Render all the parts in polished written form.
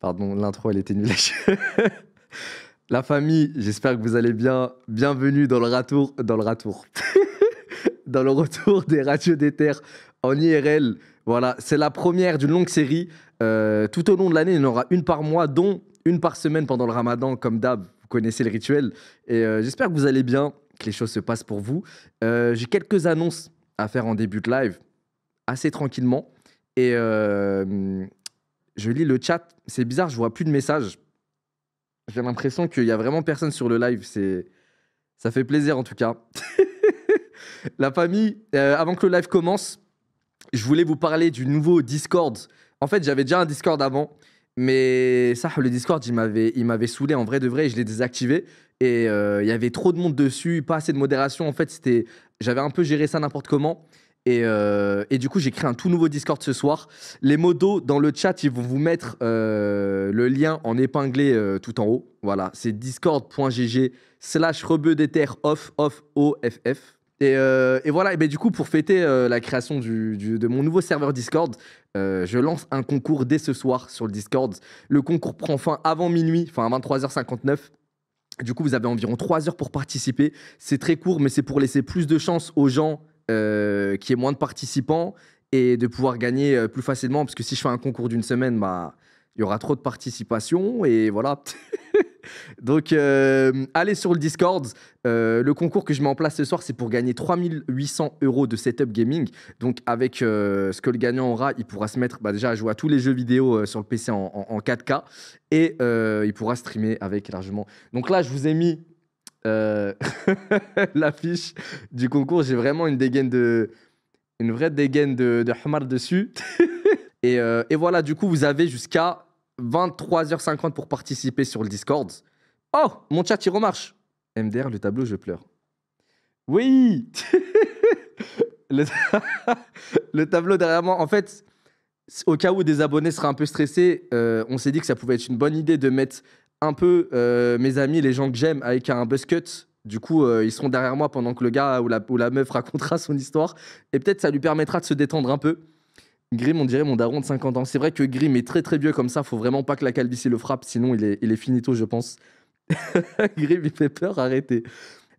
Pardon, l'intro, elle était nulle. La famille, j'espère que vous allez bien. Bienvenue dans le retour, dans le retour des radios d'Ether en IRL. Voilà, c'est la première d'une longue série. Tout au long de l'année, il y en aura une par mois, dont une par semaine pendant le Ramadan, comme d'hab. Vous connaissez le rituel. Et j'espère que vous allez bien, que les choses se passent pour vous. J'ai quelques annonces à faire en début de live, assez tranquillement. Et je lis le chat. C'est bizarre, je vois plus de messages. J'ai l'impression qu'il y a vraiment personne sur le live. Ça fait plaisir en tout cas. La famille, avant que le live commence, je voulais vous parler du nouveau Discord. En fait, j'avais déjà un Discord avant, mais ça, le Discord, il m'avait saoulé en vrai de vrai et je l'ai désactivé. Et il y avait trop de monde dessus, pas assez de modération. En fait, j'avais un peu géré ça n'importe comment. Et du coup, j'ai créé un tout nouveau Discord ce soir. Les modos dans le chat, ils vont vous mettre le lien en épinglé tout en haut. Voilà, c'est discord.gg/rebeu-d'ether-off. Et voilà, et ben du coup, pour fêter la création de mon nouveau serveur Discord, je lance un concours dès ce soir sur le Discord. Le concours prend fin avant minuit, enfin à 23h59. Du coup, vous avez environ 3 heures pour participer. C'est très court, mais c'est pour laisser plus de chance aux gens qui aient moins de participants et de pouvoir gagner plus facilement. Parce que si je fais un concours d'une semaine, bah, il y aura trop de participation et voilà. Donc, allez sur le Discord. Le concours que je mets en place ce soir, c'est pour gagner 3800 € de setup gaming. Donc, avec ce que le gagnant aura, il pourra se mettre déjà à jouer à tous les jeux vidéo sur le PC en 4K et il pourra streamer avec largement. Donc là, je vous ai mis l'affiche du concours. J'ai vraiment une vraie dégaine de Hamar dessus. Et voilà, du coup, vous avez jusqu'à 23h50 pour participer sur le Discord. Oh, mon chat, il remarche. MDR, le tableau, je pleure. Oui. Le tableau derrière moi. En fait, au cas où des abonnés seraient un peu stressés, on s'est dit que ça pouvait être une bonne idée de mettre un peu mes amis, les gens que j'aime, avec un buzz cut. Du coup, ils seront derrière moi pendant que le gars ou la meuf racontera son histoire. Et peut-être ça lui permettra de se détendre un peu. Grim, on dirait mon daron de 50 ans. C'est vrai que Grim est très très vieux comme ça. Faut vraiment pas que la calvitie le frappe, sinon il est finito, je pense. Grim, il fait peur, arrêtez.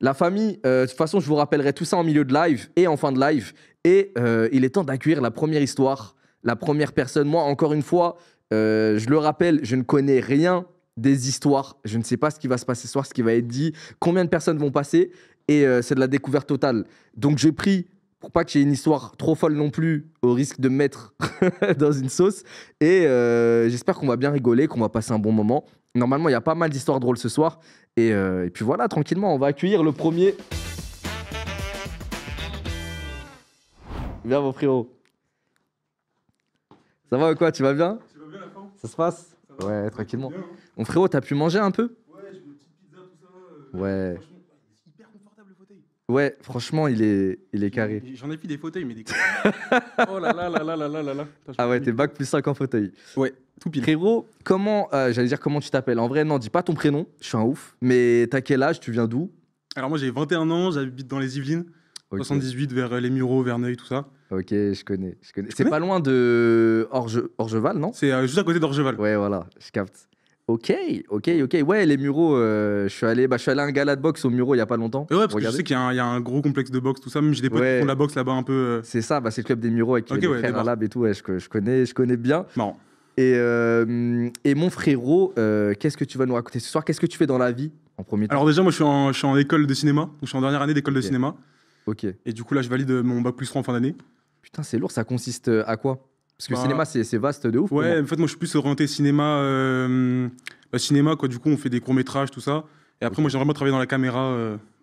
La famille, de toute façon, je vous rappellerai tout ça en milieu de live et en fin de live. Et il est temps d'accueillir la première histoire, la première personne. Moi, encore une fois, je le rappelle, je ne connais rien des histoires. Je ne sais pas ce qui va se pascer ce soir, ce qui va être dit, combien de personnes vont passer. Et c'est de la découverte totale. Donc, je prie, pour pas qu'il y ait une histoire trop folle non plus, au risque de me mettre dans une sauce. Et j'espère qu'on va bien rigoler, qu'on va passer un bon moment. Normalement, il y a pas mal d'histoires drôles ce soir. Et puis voilà, tranquillement, on va accueillir le premier. Viens, mon frérot. Ça va ou quoi? Tu vas bien? Tu vas bien la fin? Ça se passe? Ça va? Ouais, tranquillement. Bien, hein. Mon frérot, t'as pu manger un peu? Ouais, j'ai une petite pizza, tout ça. Ouais. Franchement, c'est hyper confortable le fauteuil. Ouais, franchement, il est carré. J'en ai pris des fauteuils, mais des. Oh là là là là là là là là. Putain, Ah ouais, t'es bac plus 5 en fauteuil. Ouais, tout pile. Frérot, comment. J'allais dire comment tu t'appelles. En vrai, non, dis pas ton prénom, je suis un ouf. Mais t'as quel âge? Tu viens d'où? Alors, moi, j'ai 21 ans, j'habite dans les Yvelines, Ok. 78 vers les Mureaux, Verneuil, tout ça. Ok, je connais. C'est connais pas loin de Orgeval, non? C'est juste à côté d'Orgeval. Ouais, voilà, je capte. Ok. Ouais, les Mureaux, je suis allé à un gala de boxe au Mureaux il y a pas longtemps. Et ouais, parce que je Regardez. sais qu'il y a un gros complexe de boxe, tout ça. Même j'ai des potes Ouais. qui font de la boxe là-bas un peu. C'est ça, bah, c'est le club des Mureaux avec Ok, les ouais, frères d'accord. Arabes et tout. Ouais, je connais bien. Marrant. Et mon frérot, qu'est-ce que tu vas nous raconter ce soir? Qu'est-ce que tu fais dans la vie en premier temps? Alors, déjà, moi, je suis en école de cinéma. Donc, je suis en dernière année d'école de Ok. cinéma. Ok. Et du coup, là, je valide mon bac plus 3 en fin d'année. Putain, c'est lourd, ça consiste à quoi? Parce que le Bah, cinéma, c'est vaste de ouf. Ouais, comment en fait, moi, je suis plus orienté cinéma, quoi. Du coup, on fait des courts-métrages, tout ça. Et après, Ok. moi, j'ai vraiment travaillé dans la caméra.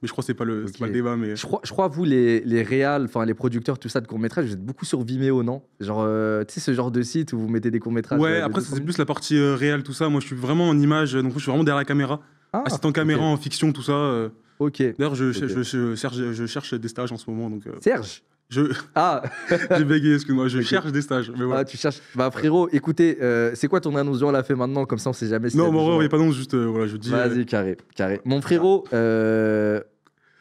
Mais je crois que c'est pas le Ok. débat. Mais... Je crois, vous, les réals, enfin les producteurs, tout ça de courts-métrages, vous êtes beaucoup sur Vimeo, non? Genre, tu sais, ce genre de site où vous mettez des courts-métrages. Ouais, de après, 2-3 c'est minutes. plus la partie réelle, tout ça. Moi, je suis vraiment en image. Donc, je suis vraiment derrière la caméra. Ah, Assistant caméra ok. en fiction, tout ça. Ok. D'ailleurs, Ok. je cherche des stages en ce moment. Donc, Serge? je... Ah, j'ai bégayé, excuse-moi. Je Ok. cherche des stages. Mais voilà. ah, tu cherches. Bah, frérot, écoutez, c'est quoi ton annonce? On l'a fait maintenant, comme ça on sait jamais si. Non, y a mais des en vrai, gens- il n'y a pas non, juste, voilà, je dis. Vas-y, carré. Mon frérot,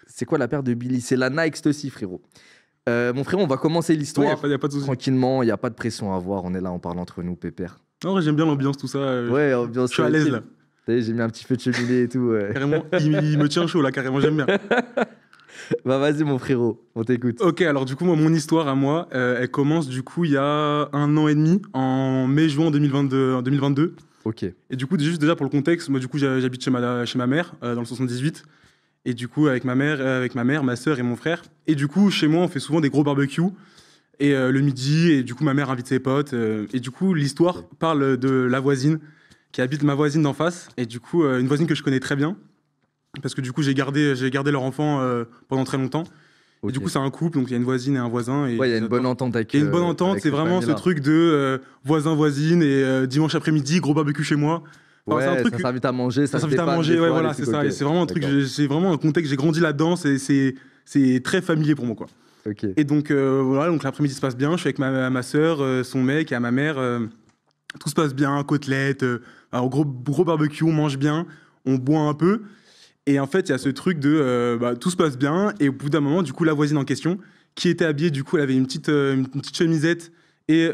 c'est quoi la paire de Billy? C'est la Nike aussi, frérot. Mon frérot, on va commencer il l'histoire n'y a pas de souci. tranquillement, il n'y a pas de pression à avoir, on est là, on parle entre nous, pépère. En vrai, j'aime bien l'ambiance, tout ça. Ouais, ambiance. Je suis à l'aise là. T'as vu, j'ai mis un petit feu de cheminée et tout. Ouais. Carrément, il me tient chaud là, carrément, j'aime bien. Bah vas-y mon frérot, on t'écoute. Ok, alors du coup, moi, mon histoire à moi, elle commence du coup il y a 1 an et demi, en mai-juin 2022. Ok. Et du coup, juste déjà pour le contexte, moi du coup, j'habite chez ma mère, dans le 78. Et du coup, avec ma mère, ma sœur et mon frère. Et du coup, chez moi, on fait souvent des gros barbecues. Et le midi, et du coup, ma mère invite ses potes. Et du coup, l'histoire parle de la voisine qui habite ma voisine d'en face. Et du coup, une voisine que je connais très bien. Parce que du coup, j'ai gardé leur enfant pendant très longtemps. Ok. Et du coup, c'est un couple, donc il y a une voisine et un voisin. Et Ouais, il y a une j'adore. bonne entente avec. Il y a une bonne entente, avec c'est cette vraiment ce famille-là. truc de voisin-voisine et dimanche après-midi, gros barbecue chez moi. Enfin, Ouais, c'est un truc ça s'invite à manger, ça se s'invite à dépanne manger, des ouais, fois, voilà, les c'est trucs, ça. ok. Et c'est vraiment un truc, D'accord. c'est vraiment un contexte, j'ai grandi là-dedans, c'est très familier pour moi, quoi. Ok. Et donc, voilà, donc l'après-midi se passe bien, je suis avec ma sœur, son mec et à ma mère, tout se passe bien, côtelettes, alors gros barbecue, on mange bien, on boit un peu. Et en fait, il y a ce truc de tout se passe bien. Et au bout d'un moment, du coup, la voisine en question, qui était habillée, du coup, elle avait une petite chemisette et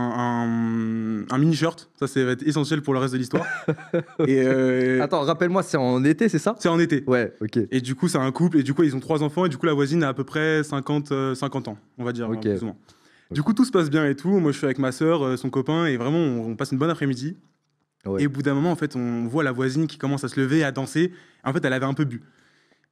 un mini-shirt. Ça, ça va être essentiel pour le reste de l'histoire. Et Attends, rappelle-moi, c'est en été, c'est ça? c'est en été. Ouais, ok. Et du coup, c'est un couple. Et du coup, ils ont 3 enfants. Et du coup, la voisine a à peu près 50 ans, on va dire, Ok. plus ou moins. Du coup, tout se passe bien et tout. Moi, je suis avec ma sœur, son copain. Et vraiment, on passe une bonne après-midi. Ouais. Et au bout d'un moment, en fait, on voit la voisine qui commence à se lever, à danser. En fait, elle avait un peu bu.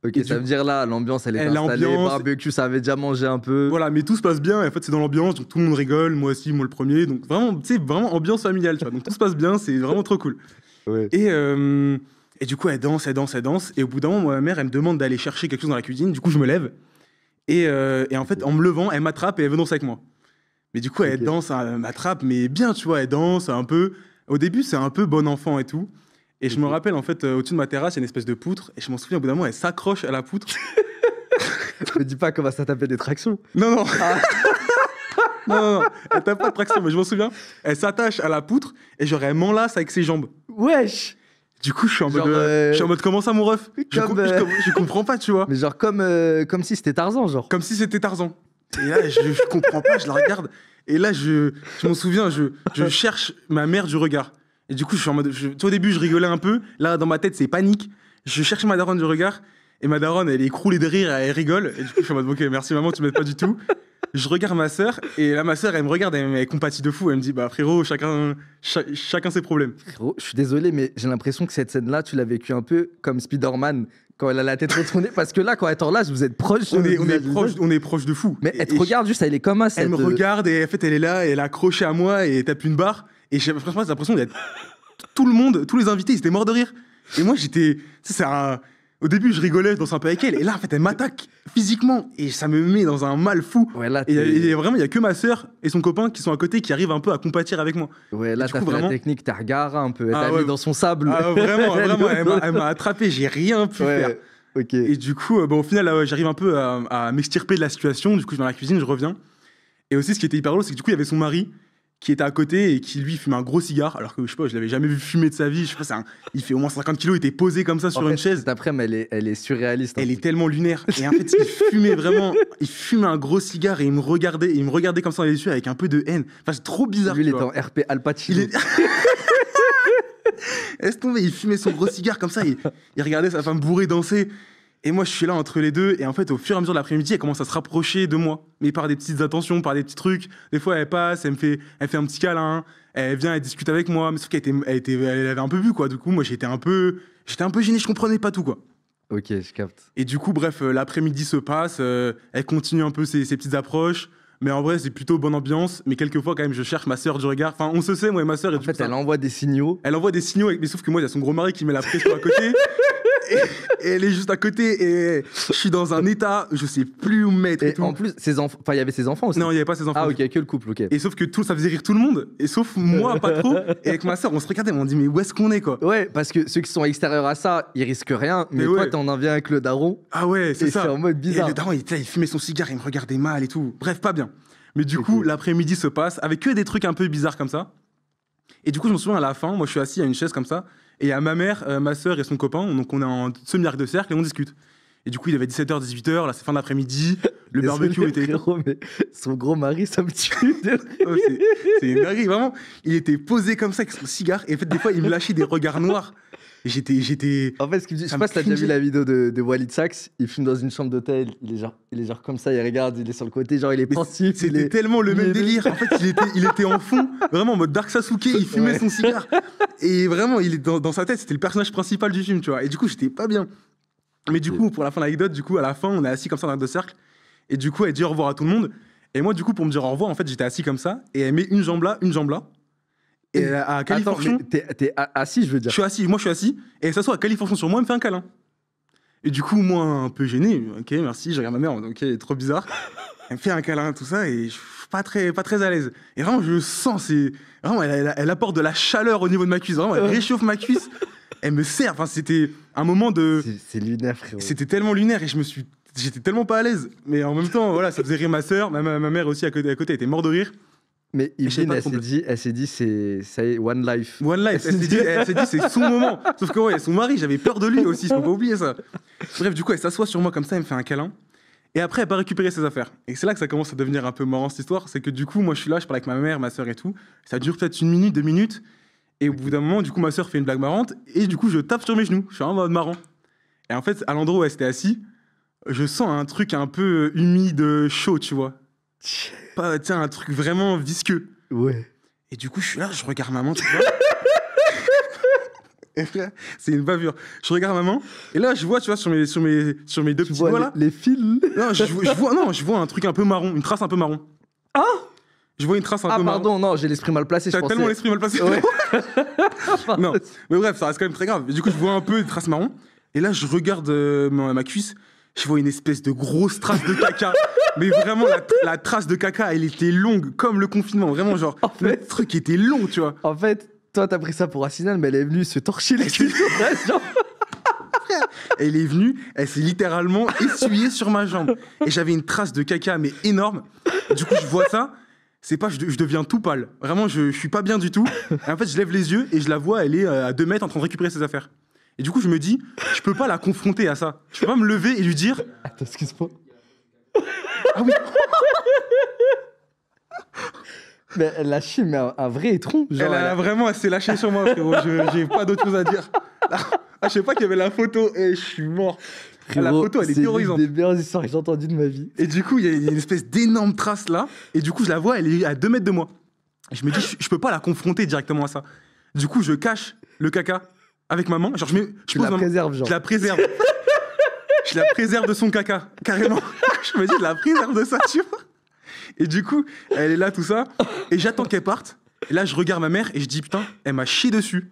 Ok, Et ça du veut dire là, l'ambiance, elle est installée, l'ambiance- barbecue, ça avait déjà mangé un peu. Voilà, mais tout se passe bien. Et en fait, c'est dans l'ambiance, donc tout le monde rigole. Moi aussi, moi le premier. Donc vraiment, tu sais, vraiment ambiance familiale, tu vois. Donc tout se passe bien, c'est vraiment trop cool. Ouais. Et du coup, elle danse. Et au bout d'un moment, ma mère, elle me demande d'aller chercher quelque chose dans la cuisine. Du coup, je me lève. Et en fait, en me levant, elle m'attrape et elle veut danser avec moi. Mais du coup, elle Ok. danse, elle m'attrape, mais bien, tu vois, elle danse un peu. Au début, c'est un peu bon enfant et tout. Et je me Ok. rappelle, en fait, au-dessus de ma terrasse, il y a une espèce de poutre. Et je m'en souviens, au bout d'un moment, elle s'accroche à la poutre. Me dis pas comment ça t'appelle des tractions. Non, non. Ah. Non, elle tape pas de traction, mais je m'en souviens. Elle s'attache à la poutre et genre, elle m'enlace avec ses jambes. Wesh! Du coup, je suis en Genre, mode, comment ça, mon ref? Comme, Je comprends pas, tu vois. Mais genre comme si c'était Tarzan, genre. Comme si c'était Tarzan. Et là, je comprends pas, je la regarde. Et là, je m'en souviens, je cherche ma mère du regard. Et du coup, je suis en mode. Tu vois, au début, je rigolais un peu. Là, dans ma tête, c'est panique. Je cherche ma daronne du regard. Et ma daronne, elle est écroulée de rire, elle rigole. Et du coup, je suis en mode, ok, merci maman, tu m'aides pas du tout. Je regarde ma sœur. Et là, ma sœur, elle me regarde, elle compatit de fou. Elle me dit, bah frérot, chacun ses problèmes. Frérot, je suis désolé, mais j'ai l'impression que cette scène-là, tu l'as vécue un peu comme Spider-Man quand elle a la tête retournée. Parce que là, quand elle t'enlace, vous êtes proches. On est proche de fou. Mais elle te regarde juste, elle est comme ça. Elle me regarde et en fait, elle est là, et elle est accrochée à moi et elle tape une barre. Et franchement, j'ai l'impression d'être. Tout le monde, tous les invités, ils étaient morts de rire. Et moi, j'étais. Tu sais, au début, je rigolais, je dansais un peu avec elle. Et là, en fait, elle m'attaque physiquement. Et ça me met dans un mal fou. Ouais, là, Et vraiment, il y a que ma sœur et son copain qui sont à côté qui arrivent un peu à compatir avec moi. ouais, là du t'as coup, fait vraiment- la technique, t'as regardé un peu. Elle Ah t'a ouais. mis dans son sable. Ah, vraiment, elle m'a attrapé, j'ai rien pu faire. Ouais, ok. Et du coup, au final, j'arrive un peu à m'extirper de la situation. Du coup, je vais dans la cuisine, je reviens. Et aussi, ce qui était hyper drôle, c'est que du coup, il y avait son mari qui était à côté et qui, lui, fumait un gros cigare. Alors que, je sais pas, je l'avais jamais vu fumer de sa vie. Je sais pas, il fait au moins 50 kilos, il était posé comme ça sur En fait, une chaise. Cet après-midi, elle est surréaliste. Elle est tellement lunaire. Et en fait, il fumait un gros cigare et il me regardait comme ça dans les yeux avec un peu de haine. Enfin, c'est trop bizarre. Lui, il tu était vois. en RP Al Pacino. Il est... Laisse tomber, il fumait son gros cigare comme ça, il regardait sa femme bourrée danser. Et moi, je suis là entre les deux. Et en fait, au fur et à mesure de l'après-midi, elle commence à se rapprocher de moi. Mais par des petites attentions, par des petits trucs. Des fois, elle passe, elle fait un petit câlin. Elle vient, elle discute avec moi. Mais sauf elle avait un peu bu, quoi. Du coup, moi, j'étais un peu gêné, je comprenais pas tout, quoi. Ok, je capte. Et du coup, bref, l'après-midi se passe. Elle continue un peu ses petites approches. Mais en vrai, c'est plutôt bonne ambiance. Mais quelquefois, quand même, je cherche ma sœur du regard. Enfin, on se sait, moi et ma sœur. Et En du fait, coup, ça- elle envoie des signaux. Elle envoie des signaux, mais sauf que moi, il y a son gros mari qui met la pression à côté. Et elle est juste à côté. Et je suis dans un état, je sais plus où me mettre. Et Et tout. en plus, ses enfants. Enfin, il y avait ses enfants aussi. Non, il n'y avait pas ses enfants. Ah, ok, que le couple, ok. Et sauf que ça faisait rire tout le monde. Et sauf moi, pas trop. Et avec ma soeur, on se regardait, on dit, mais où est-ce qu'on est, quoi? Ouais, parce que ceux qui sont extérieurs à ça, ils risquent rien. Mais Mais toi, ouais. t'en en viens avec le daron. Ah ouais, c'est Et ça. c'est en mode bizarre. Et le daron, il fumait son cigare, il me regardait mal et tout. Bref, pas bien. Mais du Ok. coup, l'après-midi se passe avec que des trucs un peu bizarres comme ça. Et du coup, je me souviens à la fin, moi, je suis assis à une chaise comme ça. Et il y a ma mère, ma soeur et son copain. Donc, on est en semi-arc de cercle et on discute. Et du coup, il avait 17h, 18h, là, c'est fin d'après-midi. Le Désolé, barbecue était. frérot, mais son gros mari, ça me tue. de rire. Oh, c'est une dinguerie, vraiment. Il était posé comme ça avec son cigare. Et en fait, des fois, il me lâchait des regards noirs. Et j'étais. En fait, ce qu'il me dit, je Ça sais me pas si t'as déjà vu cringeait. la vidéo de Walid Saks. Il filme dans une chambre d'hôtel. Il est genre comme ça, il regarde, il est sur le côté, genre il est Mais pensif. il C'était est- tellement le il même est- délire. En fait, il était en fond, vraiment en mode Dark Sasuke. Il fumait Ouais. son cigare. Et vraiment, il est dans sa tête, c'était le personnage principal du film, tu vois. Et du coup, j'étais pas bien. Mais du coup, pour la fin de l'anecdote, du coup, à la fin, on est assis comme ça dans de cercle. Et du coup, elle dit au revoir à tout le monde. Et moi, du coup, pour me dire au revoir, en fait, j'étais assis comme ça. Et elle met une jambe là, une jambe là. Et à Attends, Californie, mais t'es assis, je veux je dire. suis assis, moi je suis assis. Et elle s'assoit à Californie sur moi, elle me fait un câlin. Et du coup, moi, un peu gêné, ok, merci, je regarde ma mère, ok, trop bizarre. Elle me fait un câlin, tout ça, et je suis pas très à l'aise. Et vraiment, je sens, vraiment, elle apporte de la chaleur au niveau de ma cuisse. Vraiment, elle réchauffe ma cuisse. Elle me serre. Enfin, c'était un moment de. C'est lunaire, frérot. C'était tellement lunaire et j'étais tellement pas à l'aise. Mais en même temps, voilà, ça faisait rire ma sœur. Ma mère aussi à côté, elle était morte de rire. Mais je sais Yveline, pas elle s'est dit, ça y est, One Life. One Life, elle s'est dit, c'est son moment. Sauf que, ouais, son mari, j'avais peur de lui aussi, faut pas oublier ça. Bref, du coup, elle s'assoit sur moi comme ça, elle me fait un câlin. Et après, elle va récupérer ses affaires. Et c'est là que ça commence à devenir un peu marrant cette histoire. C'est que du coup, moi, je suis là, je parle avec ma mère, ma sœur et tout. Ça dure peut-être 1 minute, 2 minutes. Et au bout d'un moment, du coup, ma sœur fait une blague marrante. Et du coup, je tape sur mes genoux. Je suis en mode marrant. Et en fait, à l'endroit où elle s'était assise, je sens un truc un peu humide, chaud, tu vois. Pas, tiens, un truc vraiment visqueux. Ouais. Et du coup, je suis là, je regarde maman, tu vois. Et frère, c'est une bavure. Je regarde maman, et là, je vois, tu vois, sur mes deux Tu petits doigts, vois là. les fils. Non, je vois un truc un peu marron, une trace un peu marron. Ah Je vois une trace un Ah, peu marron. pardon, non, j'ai l'esprit mal placé, je T'as pensais. tellement l'esprit mal placé. Ouais. Non, mais bref, ça reste quand même très grave. Et du coup, je vois un peu une trace marron. Et là, je regarde ma cuisse. Je vois une espèce de grosse trace de caca. Mais vraiment, la trace de caca, elle était longue, comme le confinement. Vraiment, genre, En le fait- truc était long, tu vois. En fait, toi, t'as pris ça pour Arsenal, mais elle est venue se torcher les cuisses. Genre, Elle est venue, elle s'est littéralement essuyée sur ma jambe. Et j'avais une trace de caca, mais énorme. Du coup, je vois ça. C'est pas, je deviens tout pâle. Vraiment, je suis pas bien du tout. Et en fait, je lève les yeux et je la vois, elle est à 2 mètres en train de récupérer ses affaires. Et du coup, je me dis, je peux pas la confronter à ça. Je peux pas me lever et lui dire, Attends, excuse-moi. ah oui, Mais elle l'a chié, mais un vrai étron. Genre, elle s'est lâchée sur moi, frérot. J'ai pas d'autre chose à dire. Ah, je sais pas qu'il y avait la photo et je suis mort. La frérot, photo, elle est c'est terrorisante. une des meilleures histoires que j'ai entendues de ma vie. Et du coup, il y a une espèce d'énorme trace là. Et du coup, je la vois, elle est à 2 mètres de moi. Et je me dis, je peux pas la confronter directement à ça. Du coup, je cache le caca avec maman. Genre, je Tu pose la ma main- préserves, genre. Je la préserve. Je la préserve de son caca, carrément. Je me dis, je la préserve de ça, tu vois. Et du coup, elle est là, tout ça. Et j'attends qu'elle parte. Et là, je regarde ma mère et je dis, putain, elle m'a chié dessus.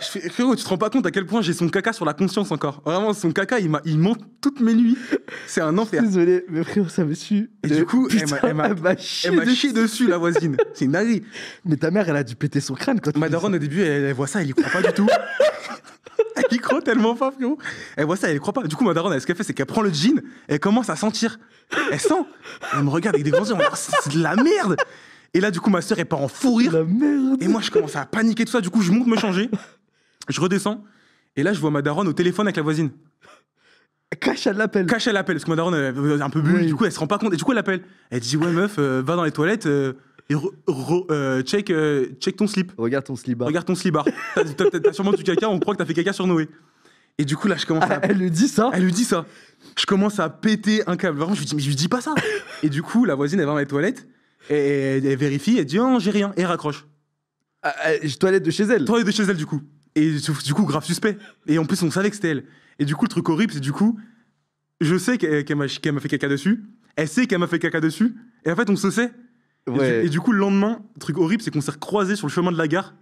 Je fais, frérot, tu te rends pas compte à quel point j'ai son caca sur la conscience encore. Vraiment, son caca, il monte toutes mes nuits. C'est un enfer. Désolé, mais frérot, ça me suit. Et du coup, Putain, elle m'a chié dessus, la voisine. C'est une dinguerie. Mais ta mère, elle a dû péter son crâne quand Ma daronne, au début, elle voit ça, elle y croit pas du tout. Elle y croit tellement pas, frérot. Elle voit ça, elle y croit pas. Du coup, ma daronne, ce qu'elle fait, c'est qu'elle prend le jean et elle commence à sentir. Elle sent. Elle me regarde avec des grands yeux. Elle me dit, oh, c'est de la merde. Et là, du coup, ma soeur, elle part en fou rire. La merde. Et moi, je commence à paniquer, tout ça. Du coup, je monte me changer. Je redescends. Et là, je vois ma daronne au téléphone avec la voisine. Cache, elle l'appelle. Cache, elle appelle. Parce que ma daronne, elle est un peu bulle. Oui. Du coup, elle se rend pas compte. Et du coup, elle appelle. Elle dit, ouais, meuf, va dans les toilettes et check ton slip. Regarde ton slibard. Regarde ton slibard. T'as sûrement du caca, on croit que t'as fait caca sur Noé. Et du coup, là, je commence à. Elle lui dit ça. Elle lui dit ça. Je commence à péter un câble. Vraiment, je lui dis, mais je lui dis pas ça. Et du coup, la voisine, elle va dans les toilettes. Et elle vérifie, elle dit, oh, j'ai rien. Et elle raccroche. Toilette de chez elle. Toilette de chez elle, du coup. Et du coup, grave suspect. Et en plus, on savait que c'était elle. Et du coup, le truc horrible, c'est du coup, je sais qu'elle m'a fait caca dessus. Elle sait qu'elle m'a fait caca dessus. Et en fait, on se sait. Ouais. Et du coup, le lendemain, le truc horrible, c'est qu'on s'est recroisés sur le chemin de la gare.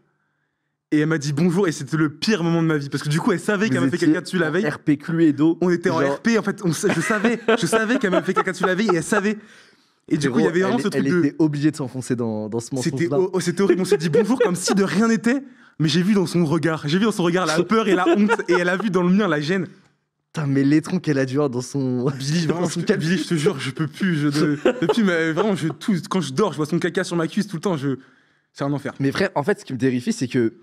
Et elle m'a dit bonjour. Et c'était le pire moment de ma vie. Parce que du coup, elle savait qu'elle m'a fait caca dessus la veille. RP Cluedo. On était en Genre, RP. En fait, je savais qu'elle m'avait fait caca dessus la veille. Et elle savait. Et du coup, il y avait vraiment ce truc elle de. était obligée de s'enfoncer dans ce mensonge-là. C'était horrible. On s'est dit bonjour comme si de rien n'était. Mais j'ai vu dans son regard la peur et la honte. Et elle a vu dans le mien la gêne. Putain, mais l'étron qu'elle a dû avoir dans son. Billy, dans vraiment, son Billy, je te jure, je peux plus. Depuis, mais vraiment, quand je dors, je vois son caca sur ma cuisse tout le temps. C'est un enfer. Mais frère, en fait, ce qui me terrifie, c'est que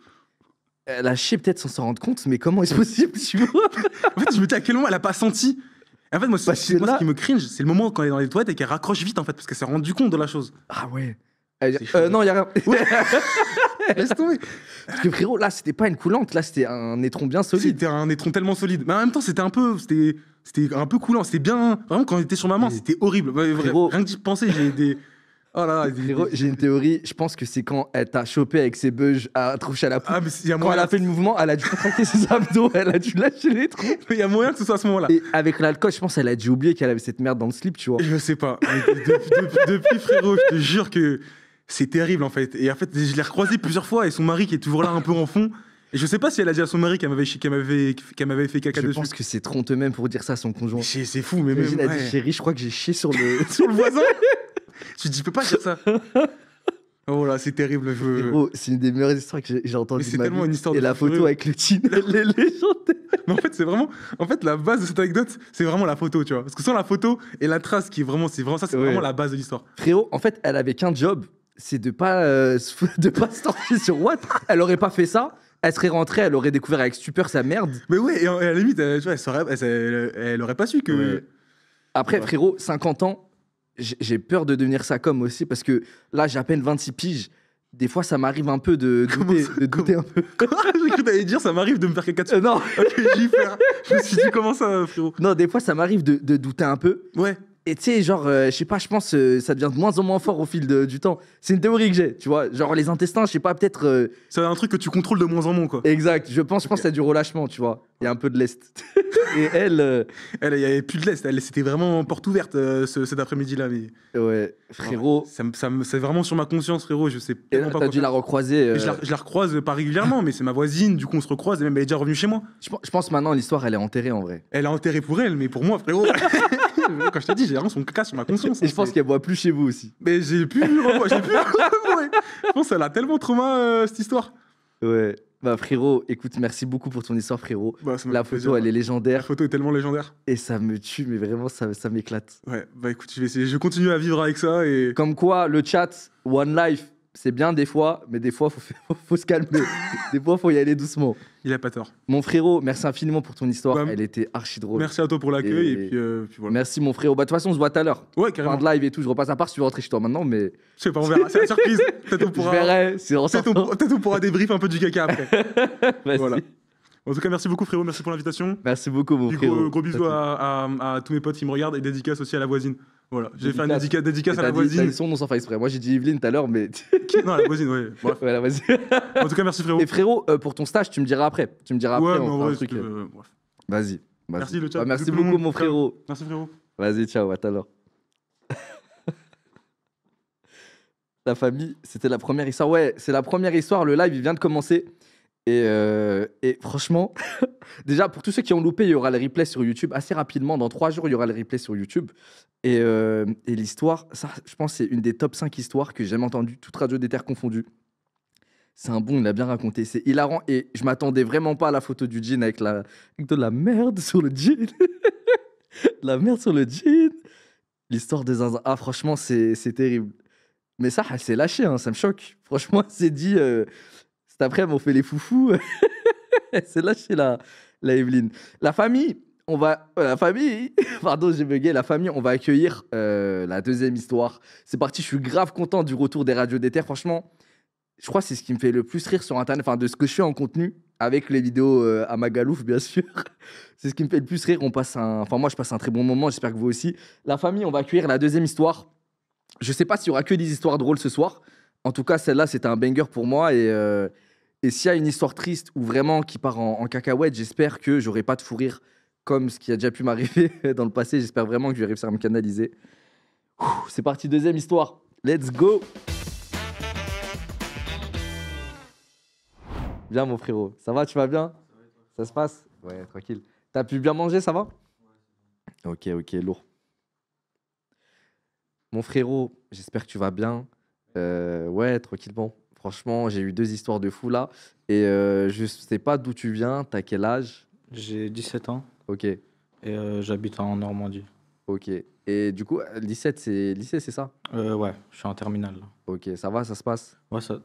Elle a chié peut-être sans s'en rendre compte, mais comment est-ce possible, tu vois? En fait, je me dis à quel moment elle a pas senti. En fait, moi, Parce que moi, là- ce qui me cringe, c'est le moment quand elle est dans les toilettes et qu'elle raccroche vite, en fait, parce qu'elle s'est rendue compte de la chose. Ah ouais. C'est chaud. Non, il y a rien. Laisse tomber. Parce que frérot, là, c'était pas une coulante, là, c'était un étron bien solide. C'était un étron tellement solide. Mais en même temps, c'était un peu coulant. C'était bien. Vraiment, quand on était sur maman, Mais- c'était horrible. Ouais, Frérot- rien que d'y penser, j'ai des. Oh là là. Frérot, j'ai une théorie, je pense que c'est quand elle t'a chopé avec ses bugs à toucher à la poupe. Ah, mais il y a Quand elle moyen. a fait le mouvement, elle a dû contracter ses abdos, elle a dû lâcher les trous. Il y a moyen que ce soit à ce moment-là. Et avec l'alcool, je pense qu'elle a dû oublier qu'elle avait cette merde dans le slip, tu vois. Je sais pas. Mais depuis, frérot, je te jure que c'est terrible en fait. Et en fait, je l'ai recroisée plusieurs fois et son mari qui est toujours là un peu en fond. Et je sais pas si elle a dit à son mari qu'elle m'avait fait caca Je dessus. pense que c'est trop honteux même pour dire ça à son conjoint. C'est fou, mais même. Imagine, elle dit Ouais. chérie, je crois que j'ai chié sur le. Sur le voisin. Tu dis, je peux pas dire ça. Oh là, c'est terrible. Frérot, c'est une des meilleures histoires que j'ai entendues. Mais de c'est ma tellement vie. une histoire Et de la fou photo furieux. avec le jean, elle est légendaire. Mais en fait, c'est vraiment. En fait, la base de cette anecdote, c'est vraiment la photo, tu vois. Parce que sans la photo et la trace qui est vraiment. C'est vraiment ça, c'est Ouais. vraiment la base de l'histoire. Frérot, en fait, elle avait qu'un job, c'est de pas de pas se torcher sur Watt. Elle aurait pas fait ça. Elle serait rentrée, elle aurait découvert avec stupeur sa merde. Mais ouais, et à la limite, tu vois, elle aurait pas su que. Ouais. Après, Ouais. frérot, 50 ans, j'ai peur de devenir ça comme aussi parce que là, j'ai à peine 26 piges. Des fois, ça m'arrive un peu de Comment douter, ça- de douter un peu. J'ai cru que t'allais dire, ça m'arrive de me faire caca dessus. Non, Ok, j'y faire. Je me suis dit, comment ça, frérot? non, des fois, ça m'arrive de douter un peu. Ouais. Et tu sais, genre, je sais pas, je pense ça devient de moins en moins fort au fil du temps. C'est une théorie que j'ai, tu vois. Genre, les intestins, je sais pas, peut-être. C'est un truc que tu contrôles de moins en moins, quoi. Exact, je pense qu'il y a du relâchement, tu vois. Il y a un peu de l'est. Et elle, Elle, il y avait plus de l'Est. C'était vraiment porte ouverte cet après-midi-là. Mais ouais, frérot. c'est vraiment sur ma conscience, frérot. Je sais Et tellement là, pas t'as quoi dû la faire. recroiser. Et je la recroise pas régulièrement, mais c'est ma voisine. Du coup, on se recroise. Et même, elle est déjà revenue chez moi. Je pense maintenant, l'histoire, elle est enterrée en vrai. Elle a enterré pour elle, mais pour moi, frérot. Quand je t'ai dit, j'ai vraiment son caca sur ma conscience. Et je pense qu'elle boit plus chez vous aussi. Mais j'ai plus. Je pense qu'elle a tellement trauma, cette histoire. Ouais. Bah, frérot, écoute, merci beaucoup pour ton histoire, frérot. Bah, ça m'a La fait photo, plaisir. elle est La légendaire. photo est tellement légendaire. Et ça me tue, mais vraiment, ça m'éclate. Ouais, bah écoute, je vais essayer. Je continue à vivre avec ça et. Comme quoi, le chat, One Life, c'est bien des fois, mais des fois, faut se calmer. Des fois, faut y aller doucement. Il a pas tort. Mon frérot, merci infiniment pour ton histoire. Bah, Elle était archi drôle. Merci à toi pour l'accueil Et- et, puis voilà. Merci, mon frérot. Bah, de toute façon, on se voit tout à l'heure. Ouais, Fin carrément. de live et tout. Je repasse à part si tu veux rentrer chez toi maintenant, mais Je sais pas, on verra. C'est la surprise. Peut-être on je pourra. verrai. C'est en Peut-être sortant. on pourra débrief un peu du caca après. Vas-y. Voilà. En tout cas, merci beaucoup, frérot. Merci pour l'invitation. Merci beaucoup, mon Puis frérot. gros bisous à tous mes potes qui me regardent et dédicace aussi à la voisine. Voilà, j'ai fait une Dédicace. dédicace à la T'as voisine. dit son nom sans faire exprès. Moi, j'ai dit Yveline tout à l'heure, mais. Non, à la voisine, ouais. Bref. Voilà, vas-y. En tout cas, merci, frérot. Et frérot, pour ton stage, tu me diras après. Tu me diras Ouais, après. mais On en fera un vrai, truc. bref. Vas-y. Merci, le chat. Merci Bisous tout le beaucoup, monde. mon Ciao. frérot. Merci, frérot. Vas-y, ciao, à tout à l'heure. La famille, c'était la première histoire. Ouais, c'est la première histoire. Le live, il vient de commencer. Et franchement, déjà, pour tous ceux qui ont loupé, il y aura le replay sur YouTube assez rapidement. Dans 3 jours, il y aura le replay sur YouTube. Et l'histoire, ça, je pense, c'est une des top 5 histoires que j'ai jamais entendues, toute radio des terres confondues. C'est un bon, il a bien raconté. C'est hilarant. Et je m'attendais vraiment pas à la photo du jean avec de la merde sur le jean. La merde sur le jean. L'histoire des zinzin. Ah, franchement, c'est terrible. Mais ça, elle s'est lâchée, hein, ça me choque. Franchement, elle s'est dit, cet après-midi, on fait les foufous. Elle s'est lâchée, la Evelyne. La famille, la famille, pardon, j'ai bugué. La famille, on va accueillir la deuxième histoire. C'est parti, je suis grave content du retour des radios des terres. Franchement, je crois que c'est ce qui me fait le plus rire sur Internet, enfin, de ce que je fais en contenu, avec les vidéos à Magalouf, bien sûr. C'est ce qui me fait le plus rire. Enfin, moi, je passe un très bon moment. J'espère que vous aussi. La famille, on va accueillir la deuxième histoire. Je sais pas s'il y aura que des histoires drôles ce soir. En tout cas, celle-là, c'était un banger pour moi. Et s'il y a une histoire triste ou vraiment qui part en cacahuète, j'espère que j'aurai pas de fou rire comme ce qui a déjà pu m'arriver dans le passé. J'espère vraiment que je vais réussir à me canaliser. C'est parti, deuxième histoire. Let's go. Bien, mon frérot. Ça va, tu vas bien? Ça se passe? Ouais, tranquille. T'as pu bien manger, ça va? Ok, lourd. Mon frérot, j'espère que tu vas bien. Ouais, tranquillement. Franchement, j'ai eu 2 histoires de fou là. Et je sais pas d'où tu viens, t'as quel âge? J'ai 17 ans Ok, et j'habite en Normandie. ok. Et du coup, 17, c'est lycée, c'est ça? Ouais, je suis en terminale là. Ok, ça va, ça se passe? Ouais, ça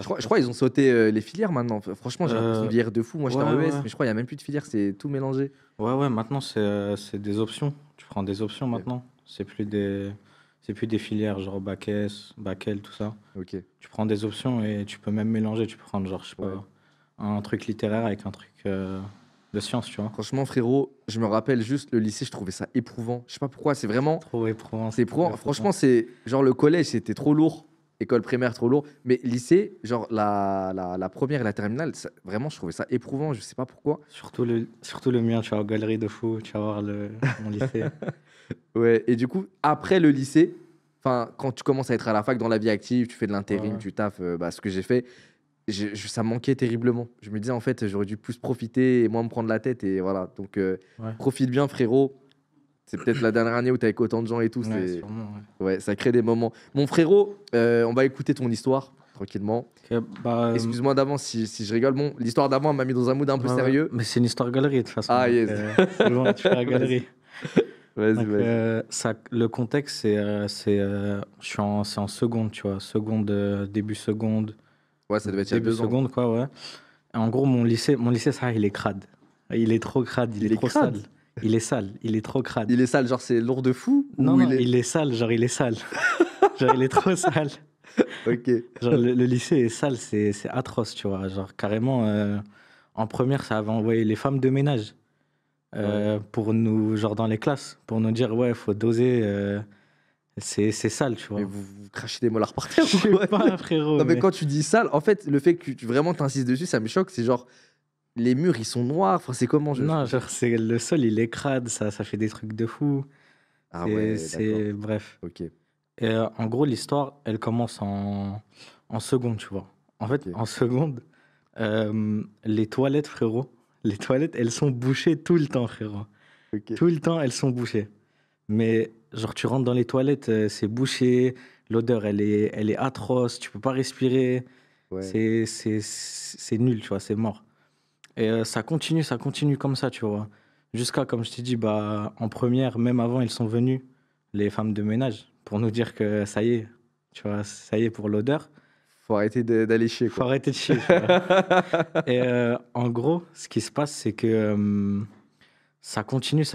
Je crois qu'ils ont sauté les filières maintenant. Franchement, j'ai l'impression de vieillir de fou. Moi, j'étais en ouais, ES, ouais. mais je crois qu'il n'y a même plus de filières, c'est tout mélangé. Ouais, maintenant, c'est des options. Tu prends des options maintenant. C'est plus des filières, genre bac S, bac L, tout ça. Ok. Tu prends des options et tu peux même mélanger. Tu peux prendre, genre, je sais Ouais. pas, un truc littéraire avec un truc de science, tu vois. Franchement, frérot, je me rappelle juste le lycée, je trouvais ça éprouvant. Je sais pas pourquoi, c'est vraiment. Trop éprouvant. C'est éprouvant. Franchement, c'est genre le collège, c'était trop lourd. École primaire, trop lourd. Mais lycée, genre la première et la terminale, vraiment, je trouvais ça éprouvant. Je sais pas pourquoi. Surtout le mien, tu vas aux galeries de fou, tu vas voir mon lycée. Ouais. Et du coup, après le lycée, enfin, quand tu commences à être à la fac dans la vie active, tu fais de l'intérim, Ouais. tu taffes, ce que j'ai fait, ça me manquait terriblement. Je me disais, en fait, j'aurais dû plus profiter et moins me prendre la tête. Et voilà. Donc, Ouais. profite bien, frérot. C'est peut-être la dernière année où t'es avec autant de gens et tout. Ouais, c'est... sûrement, ouais. Ouais, ça crée des moments. Mon frérot, on va écouter ton histoire tranquillement. Ok, bah, Excuse-moi d'avance si je rigole. Bon, l'histoire d'avant m'a mis dans un mood un peu ouais, sérieux. mais c'est une histoire galerie de toute façon. Ah, donc, yes. c'est bon, tu fais la galerie. Vas-y, Donc, vas-y. le contexte, c'est en seconde, tu vois. Seconde, début seconde. Ouais, ça devait être il y a Début 2 ans. seconde, quoi, ouais. Et en gros, mon lycée, ça, il est crade. Il est trop crade, il Il est est trop crade sale. Il est sale, il est trop crade. Il est sale, genre c'est lourd de fou Non, ou non, il est... sale, genre il est sale. Genre il est trop sale. Ok. Genre le lycée est sale, c'est atroce, tu vois. Genre carrément, en première, ça avait envoyé les femmes de ménage pour nous, genre dans les classes, pour nous dire, ouais, faut doser, c'est sale, tu vois. Mais vous crachez des molars par terre Je ou sais quoi? pas, frérot. Non, mais quand tu dis sale, en fait, le fait que tu vraiment t'insistes dessus, ça me choque. C'est genre, les murs, ils sont noirs. Enfin, c'est comment Non, genre, le sol, il est crade, ça fait des trucs de fou. Ah ouais, d'accord. Bref. Ok. Et en gros, l'histoire, elle commence en seconde, tu vois. En fait, Ok. en seconde, les toilettes, frérot, les toilettes, elles sont bouchées tout le temps, frérot. Ok. Tout le temps, elles sont bouchées. Mais genre, tu rentres dans les toilettes, c'est bouché, l'odeur, elle est atroce, tu peux pas respirer. Ouais. C'est nul, tu vois, c'est mort. Et ça continue comme ça, tu vois. Jusqu'à, comme je t'ai dit, bah, en première, même avant, elles sont venues, les femmes de ménage, pour nous dire que ça y est, tu vois, ça y est pour l'odeur. Faut arrêter d'aller chier, Faut quoi. arrêter de chier, tu vois. Et en gros, ce qui se passe, c'est que ça continue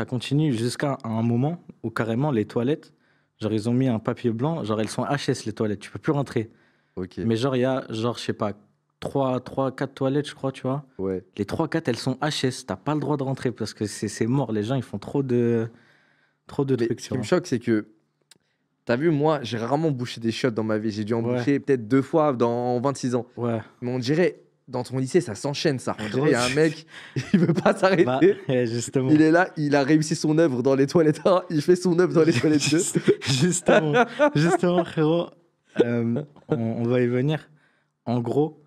jusqu'à un moment où carrément les toilettes, genre ils ont mis un papier blanc, genre elles sont HS les toilettes, tu peux plus rentrer. Ok. Mais genre il y a, genre je sais pas, 4 toilettes je crois, tu vois. Ouais. Les 3-4 elles sont HS, t'as pas le droit de rentrer parce que c'est mort, les gens ils font trop de Mais trucs, ce tu qui me vois. choque, c'est que, t'as vu, moi, j'ai rarement bouché des shots dans ma vie. J'ai dû en Ouais. boucher peut-être 2 fois en 26 ans. Ouais. Mais on dirait, dans ton lycée, ça s'enchaîne, ça. On Frérot, dirait, il y a un mec, il veut pas s'arrêter. Bah, justement. Il est là, il a réussi son œuvre dans les toilettes 1, il fait son œuvre dans les toilettes 2. Justement, frérot, on va y venir. En gros,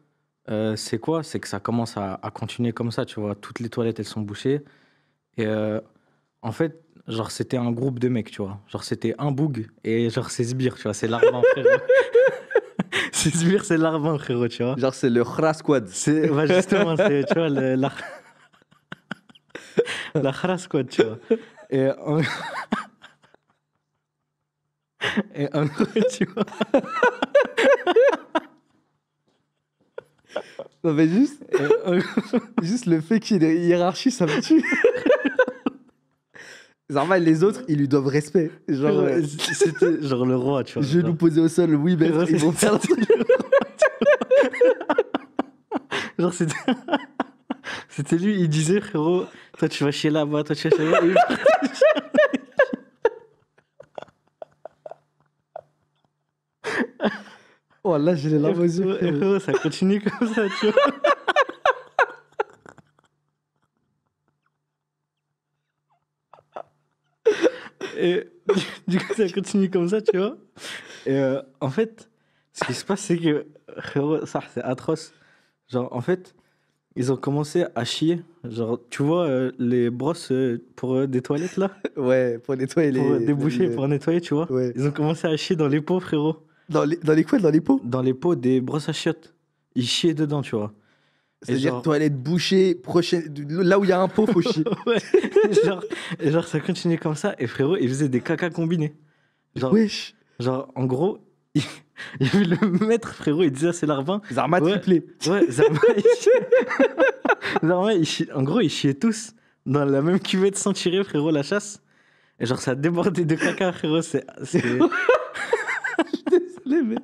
c'est quoi? C'est que ça commence à continuer comme ça, tu vois. Toutes les toilettes, elles sont bouchées. Et en fait, genre, c'était un groupe de mecs, tu vois. Genre, c'était un boug et genre, c'est Sbire, tu vois. C'est l'Arvin, frérot. C'est Sbire, c'est l'Arvin, frérot, tu vois. Genre, c'est le Khra Squad. Bah, justement, c'est, tu vois, la Khara Squad, tu vois. Et en gros, tu vois. Non, mais juste le fait qu'il y ait une hiérarchie, ça me tue. Normal, les autres, ils lui doivent respect. Genre, C'était genre le roi, tu vois. genou posé au sol, oui, mais Genre, ils vont faire le truc. Genre, c'était lui, il disait, frérot, toi tu vas chier là-bas, toi tu vas chier là-bas. Oh là, j'ai les larmes aux yeux. Et frérot. frérot, ça continue comme ça, tu vois. Et du coup, ça continue comme ça, tu vois. Et en fait, ce qui se passe, c'est que, frérot, ça, c'est atroce. Genre, en fait, ils ont commencé à chier. Genre, tu vois, les brosses pour des toilettes, là, Ouais, pour nettoyer les. pour déboucher, pour nettoyer, tu vois. Ouais. Ils ont commencé à chier dans les pots, frérot. Dans les quoi? Dans les pots? Dans les pots des brosses à chiottes. Ils chiaient dedans, tu vois. C'est-à-dire genre- toilette bouchée, prochaine... là où il y a un pot, faut chier. Ouais. genre, ça continuait comme ça. Et frérot, ils faisaient des caca combinés. Genre, Wesh. genre en gros, Il y avait le maître, frérot, il disait à ses larbins. Zarma Ouais. triplé. Ouais, Zarma, Zarma, en gros, ils chiaient tous dans la même cuvette sans tirer, frérot, la chasse. Et genre, ça a débordé de caca, frérot. Désolé, mais...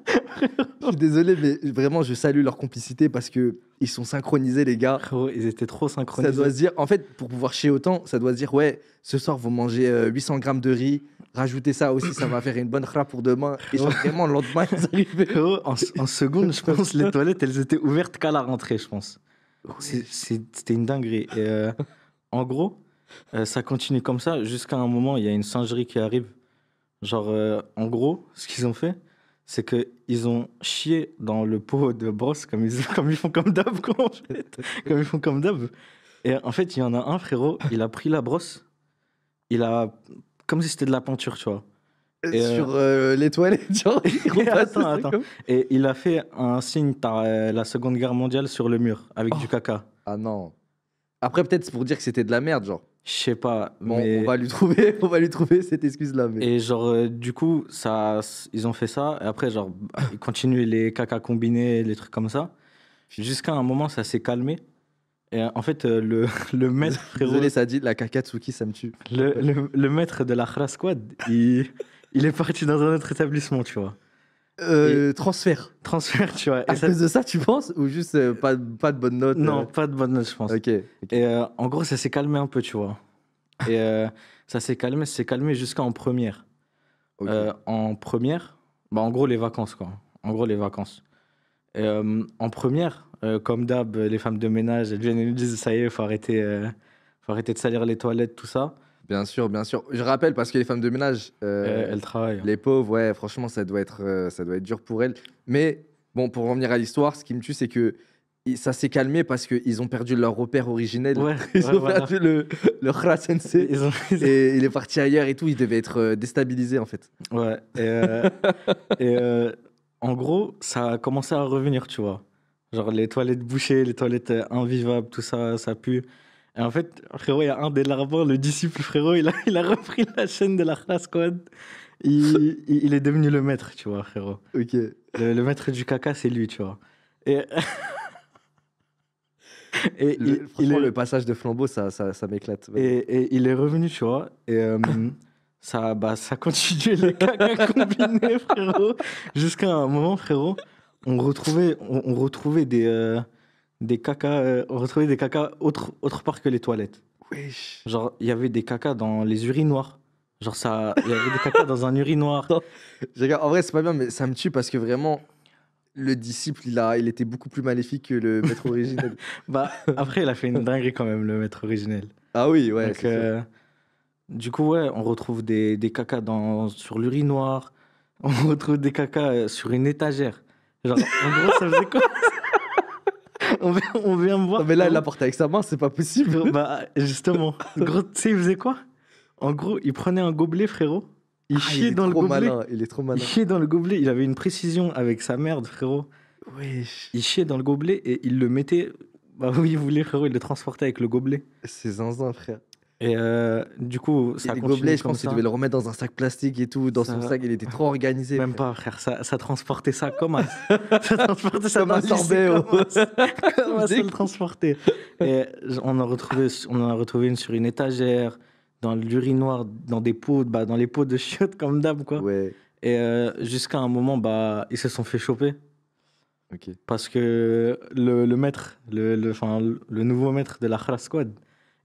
je suis désolé, mais vraiment, je salue leur complicité parce que ils sont synchronisés, les gars. Frérot, ils étaient trop Ça synchronisés. doit se dire, en fait, pour pouvoir chier autant, ça doit se dire, ouais, ce soir, vous mangez 800 grammes de riz, rajoutez ça aussi, ça va faire une bonne khra pour demain. Et genre, vraiment, le lendemain, ils arrivaient. Frérot, en seconde, je pense, les toilettes, elles étaient ouvertes qu'à la rentrée, je pense. C'était une dinguerie. Et en gros, ça continue comme ça jusqu'à un moment, il y a une singerie qui arrive. Genre, en gros, ce qu'ils ont fait, c'est qu'ils ont chié dans le pot de brosse, comme ils font comme d'hab, quoi, en fait. Comme ils font comme d'hab. Et en fait, il y en a un, frérot, il a pris la brosse, comme si c'était de la peinture, tu vois. Et, Sur les toilettes, genre, ils repassent Attends, le truc attends. comme- Et il a fait un signe par la Seconde Guerre mondiale sur le mur, avec Oh. du caca. Ah non. Après, peut-être c'est pour dire que c'était de la merde, genre. Je sais pas, Bon, mais... on va lui trouver cette excuse-là. Mais... Et genre, du coup, ils ont fait ça. Et après, genre, ils continuaient les caca combinés, les trucs comme ça. Jusqu'à un moment, ça s'est calmé. Et en fait, le maître, frérot, Désolé, ça dit la Kakatsuki, ça me tue. le maître de la Khra Squad, il est parti dans un autre établissement, tu vois. Transfert. Transfert, tu vois. Et À ça- cause de ça, tu penses? Ou juste pas de bonne note Non, pas de bonne note, je pense. Ok. Et en gros, ça s'est calmé un peu, tu vois. Et ça s'est calmé jusqu'en première. Ok. En première, bah, en gros, les vacances, quoi. En gros, les vacances. Et, en première, comme d'hab, les femmes de ménage, elles viennent et nous disent, ça y est, faut arrêter de salir les toilettes, tout ça. Bien sûr, bien sûr. Je rappelle parce que les femmes de ménage, Elles travaillent. les pauvres, ouais, franchement, ça doit être dur pour elles. Mais bon, pour revenir à l'histoire, ce qui me tue, c'est que ça s'est calmé parce qu'ils ont perdu leur repère originel. Ouais, Ils ouais, ont voilà. perdu le Khra Sensei. Et il est parti ailleurs et tout. Il devait être déstabilisé en fait. Ouais. Et, en gros, ça a commencé à revenir, tu vois. Genre les toilettes bouchées, les toilettes invivables, tout ça, ça pue. Et en fait, frérot, il y a un des larbins, le disciple, frérot, il a repris la chaîne de la Khra Squad. Il est devenu le maître, tu vois, frérot. Ok. Le maître du caca, c'est lui, tu vois. Et, et Franchement, le passage de flambeau, ça m'éclate. et il est revenu, tu vois. Et ça continuait les caca combinés, frérot. Jusqu'à un moment, frérot, on retrouvait des caca, on retrouvait des caca autre part que les toilettes. Wesh. Genre, il y avait des caca dans les urinoirs. Genre, il y avait des caca dans un urinoir. En vrai, c'est pas bien, mais ça me tue parce que vraiment, le disciple, il était beaucoup plus maléfique que le maître originel. Bah, après, il a fait une dinguerie quand même, le maître originel. Ah oui, ouais. Donc, c'est sûr. du coup, ouais, on retrouve des caca sur l'urinoir. On retrouve des caca sur une étagère. Genre, en gros, ça faisait quoi? On vient me voir. Non, mais là, il frérot. l'a porté avec sa main, c'est pas possible. Bah, justement. Gros, tu sais, il faisait quoi? En gros, il prenait un gobelet, frérot. Il Ah, chiait est dans le trop gobelet. malin, il est trop Il malin. chiait dans le gobelet. Il avait une précision avec sa merde, frérot. Wesh. Il chiait dans le gobelet et il le mettait. Bah oui, il voulait, frérot, il le transportait avec le gobelet. C'est zinzin, frère. Et du coup, ça Et a les continué gobelets, je comme pense qu'il ça. devait le remettre dans un sac plastique et tout. Dans son Ça- sac, il était trop organisé. Même frère. pas, frère. Ça transportait ça comme un. Ça transportait ça Comme dans un le lycée, sorbet, comme oh. Comment ça le transporter? Et on en a retrouvé une sur une étagère, dans l'urinoir, dans des pots, dans les pots de chiottes comme d'hab, quoi. Ouais, Et jusqu'à un moment, ils se sont fait choper ok. parce que le maître, le nouveau maître de la Khra Squad,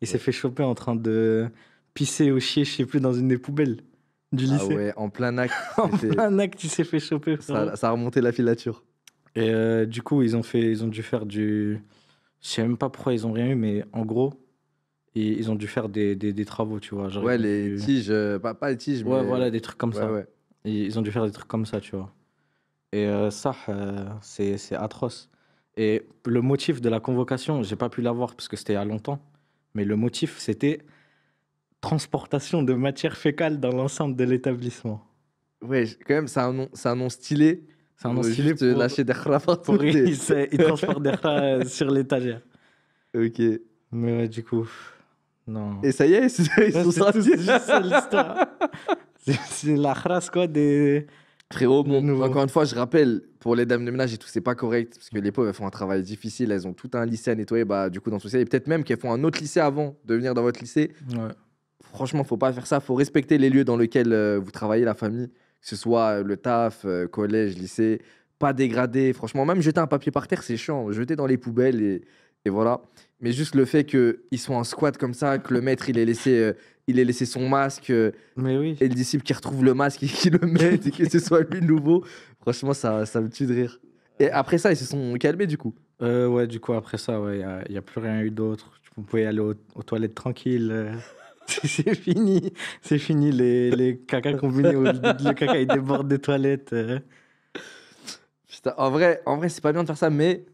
il s'est fait choper en train de pisser ou chier, je sais plus, dans une des poubelles du Ah lycée. ouais, en plein acte. En c'était- plein acte, il s'est fait choper, frérot. ça a remonté la filature. Et du coup, ils ont dû faire du. Je sais même pas pourquoi ils ont rien eu, mais en gros, ils ont dû faire des travaux, tu vois. Genre, Ouais, ils ont les dû- tiges, pas les tiges, Ouais, mais. voilà, des trucs comme Ouais, ça. ouais. Et ils ont dû faire des trucs comme ça, tu vois. Et ça, c'est atroce. Et le motif de la convocation, j'ai pas pu l'avoir parce que c'était il y a longtemps. Mais le motif, c'était transportation de matière fécale dans l'enceinte de l'établissement. Ouais, quand même, c'est un nom stylé. C'est un nom Pour stylé juste lâcher des khra partout. pour ils transportent des rats sur l'étagère. Ok. Mais ouais, du coup, non. Et ça y est, ils Ouais, sont c'est tout, sortis. c'est juste ça l'histoire. C'est la Khra Squad et Frérot, bon, nouveau. encore une fois, je rappelle, pour les dames de ménage et tout, c'est pas correct, parce que les pauvres, elles font un travail difficile, elles ont tout un lycée à nettoyer, bah, du coup, dans ce lycée, et peut-être même qu'elles font un autre lycée avant de venir dans votre lycée. Ouais. Franchement, faut pas faire ça, faut respecter les lieux dans lesquels vous travaillez, la famille, que ce soit le taf, collège, lycée, pas dégrader. Franchement, même jeter un papier par terre, c'est chiant, jeter dans les poubelles, et voilà. Mais juste le fait qu'ils soient en squat comme ça, que le maître, il ait laissé son masque. Mais oui. Et le disciple qui retrouve le masque et qui le met et que ce soit lui nouveau, franchement, ça me tue de rire. Et après ça, ils se sont calmés du coup. Ouais, du coup, après ça, ouais, y a plus rien eu d'autre. Vous pouvez aller aux toilettes tranquille. C'est fini. C'est fini les caca combinés où le caca il déborde des toilettes. Putain, en vrai c'est pas bien de faire ça, mais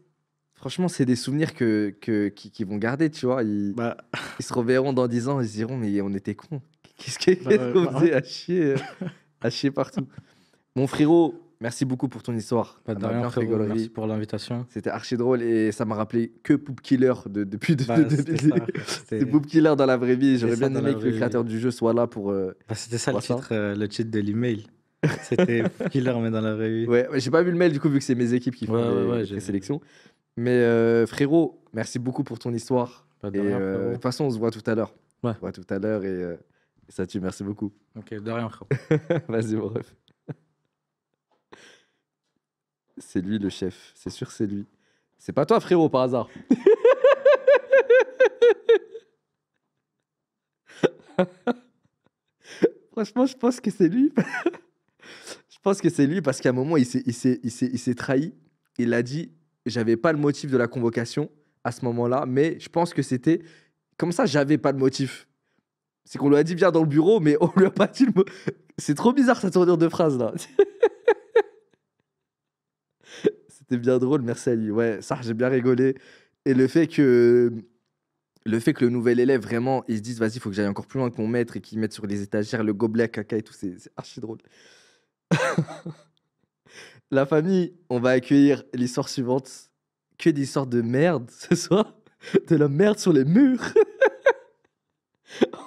franchement, c'est des souvenirs qu'ils vont garder, tu vois. Bah, Ils se reverront dans 10 ans, ils se diront, mais on était cons. Qu'est-ce Bah, qu'on bah, faisait à chier partout. Mon frérot, merci beaucoup pour ton histoire. pas Ça de m'a rien, bien fait frérot. rigoler. Merci pour l'invitation. C'était archi drôle et ça m'a rappelé que Poop Killer depuis Bah, c'était ça. C'est Poop Killer dans la vraie vie. J'aurais ça bien dans la aimé que le vraie créateur du jeu soit là pour. Bah, c'était ça Quoi, ça le titre de l'email. C'était Killer, mais dans la vraie vie. Ouais, j'ai pas vu le mail du coup, vu que c'est mes équipes qui font Ouais, les j'ai- sélections. Mais frérot, merci beaucoup pour ton histoire. Pas de Et rien, de frérot. toute façon, on se voit tout à l'heure. Ouais. On se voit tout à l'heure et ça tue. Merci beaucoup. Ok, de rien, frérot. Vas-y, mon ref. C'est lui le chef. C'est sûr, c'est lui. C'est pas toi, frérot, par hasard. Franchement, je pense que c'est lui. Je pense que c'est lui parce qu'à un moment, il s'est trahi. Il a dit, j'avais pas le motif de la convocation à ce moment-là, mais je pense que c'était comme ça, j'avais pas le motif. C'est qu'on lui a dit, viens dans le bureau, mais on lui a pas dit le mot. C'est trop bizarre cette tournure de phrase là. C'était bien drôle, merci à lui. Ouais, ça, j'ai bien rigolé. Et le fait que le nouvel élève, vraiment, il se dise, vas-y, il faut que j'aille encore plus loin que mon maître et qu'il mette sur les étagères le gobelet à caca et tout, c'est archi drôle. La famille, on va accueillir l'histoire suivante. Que d'histoires de merde ce soir. De la merde sur les murs.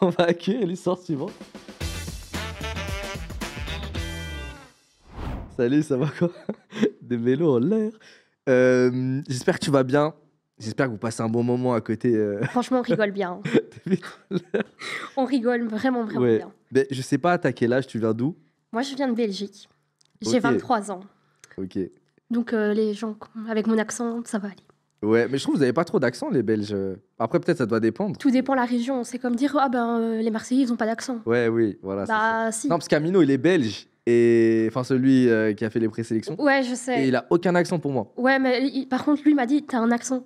On va accueillir l'histoire suivante. Salut, ça va quoi? Des vélos en l'air. J'espère que tu vas bien. J'espère que vous passez un bon moment à côté. Franchement, on rigole bien. Des vélos en l'air. On rigole vraiment, vraiment Ouais. bien. Mais je sais pas, t'as quel âge, tu viens d'où? Moi, je viens de Belgique. J'ai Ok. 23 ans. Ok. Donc, les gens avec mon accent, ça va aller. Ouais, mais je trouve que vous avez pas trop d'accent, les Belges. Après, peut-être ça doit dépendre. Tout dépend de la région. C'est comme dire, ah ben, les Marseillais, ils ont pas d'accent. Ouais, oui, voilà. c'est ça. Bah, si. Non, parce qu'Amino, il est belge. Et enfin, celui qui a fait les présélections. Ouais, je Et sais. il a aucun accent pour moi. Ouais, mais par contre, lui m'a dit, t'as un accent.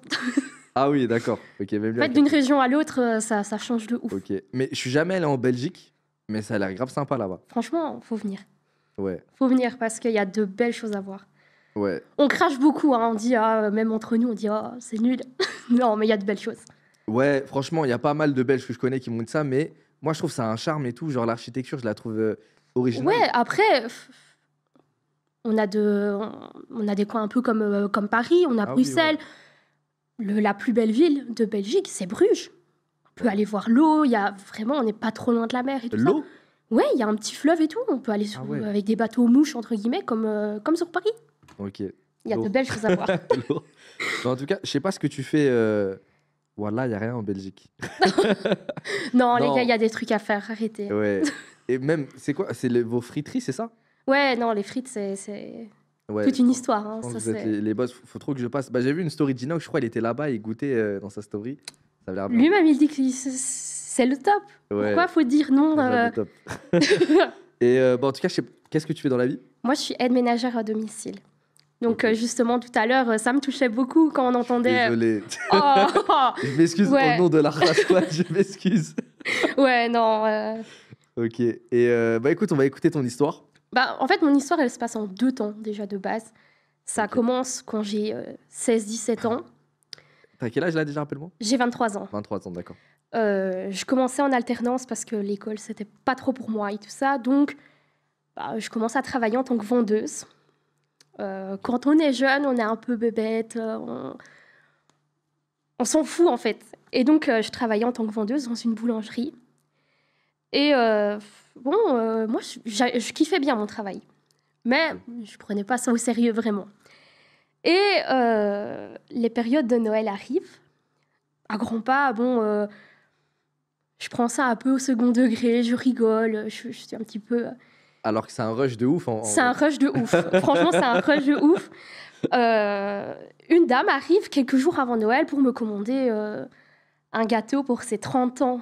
Ah oui, d'accord. Ok, même En lui fait, avec- d'une région à l'autre, ça change de ouf. Ok. Mais je suis jamais allé en Belgique, mais ça a l'air grave sympa là-bas. Franchement, faut venir. Ouais, Faut venir parce qu'il y a de belles choses à voir. ouais. On crache beaucoup, hein. On dit, ah, même entre nous, on dit, ah, c'est nul. Non, mais il y a de belles choses. Ouais, franchement, il y a pas mal de Belges que je connais qui m'ont dit ça, mais moi je trouve ça a un charme et tout. Genre l'architecture, je la trouve originale. Ouais, après, on a des coins un peu comme Paris, on a Ah oui, Bruxelles. La plus belle ville de Belgique, c'est Bruges. On peut aller voir l'eau, il y a vraiment, on n'est pas trop loin de la mer et tout ça. L'eau? Ouais, il y a un petit fleuve et tout. On peut aller Ah ouais. avec des bateaux mouches, entre guillemets, comme sur Paris. Ok. Il y a L'eau. de belles choses à voir. L'eau. Mais en tout cas, je sais pas ce que tu fais. Voilà, il y a rien en Belgique. Non, les Non. gars, il y a des trucs à faire, arrêtez. Ouais. Et même, c'est quoi? C'est vos friteries, c'est ça? Ouais, non, les frites, c'est Ouais. toute une histoire. Hein, Je pense ça, que vous êtes c'est- les boss. Faut trop que je passe. Bah, j'ai vu une story d'Inox, je crois, il était là-bas, il goûtait dans sa story. Ça avait l'air bien. Lui-même, il dit que c'est le top. Ouais, Pourquoi faut dire non vraiment top. Et bah, en tout cas, qu'est-ce que tu fais dans la vie? Moi, je suis aide ménagère à domicile. Donc, Ok. Justement, tout à l'heure, ça me touchait beaucoup quand on entendait. Désolé. Oh Je m'excuse Ouais. au nom de la race, quoi, je m'excuse. Ouais, non. Ok. Et bah écoute, on va écouter ton histoire. Bah, en fait, mon histoire, elle se passe en 2 temps, déjà, de base. Ça Ok. commence quand j'ai 16-17 ans. T'as quel âge là déjà, rappelle-moi? J'ai 23 ans. 23 ans, d'accord. Je commençais en alternance parce que l'école, c'était pas trop pour moi et tout ça. Donc, bah, je commence à travailler en tant que vendeuse. Quand on est jeune, on est un peu bébête. On s'en fout, en fait. Et donc, je travaillais en tant que vendeuse dans une boulangerie. Et moi, je kiffais bien mon travail. Mais je prenais pas ça au sérieux, vraiment. Et les périodes de Noël arrivent. À grands pas, bon, je prends ça un peu au second degré, je rigole, je suis un petit peu... Alors que c'est un rush de ouf. C'est un rush de ouf. Franchement, c'est un rush de ouf. Une dame arrive quelques jours avant Noël pour me commander un gâteau pour ses 30 ans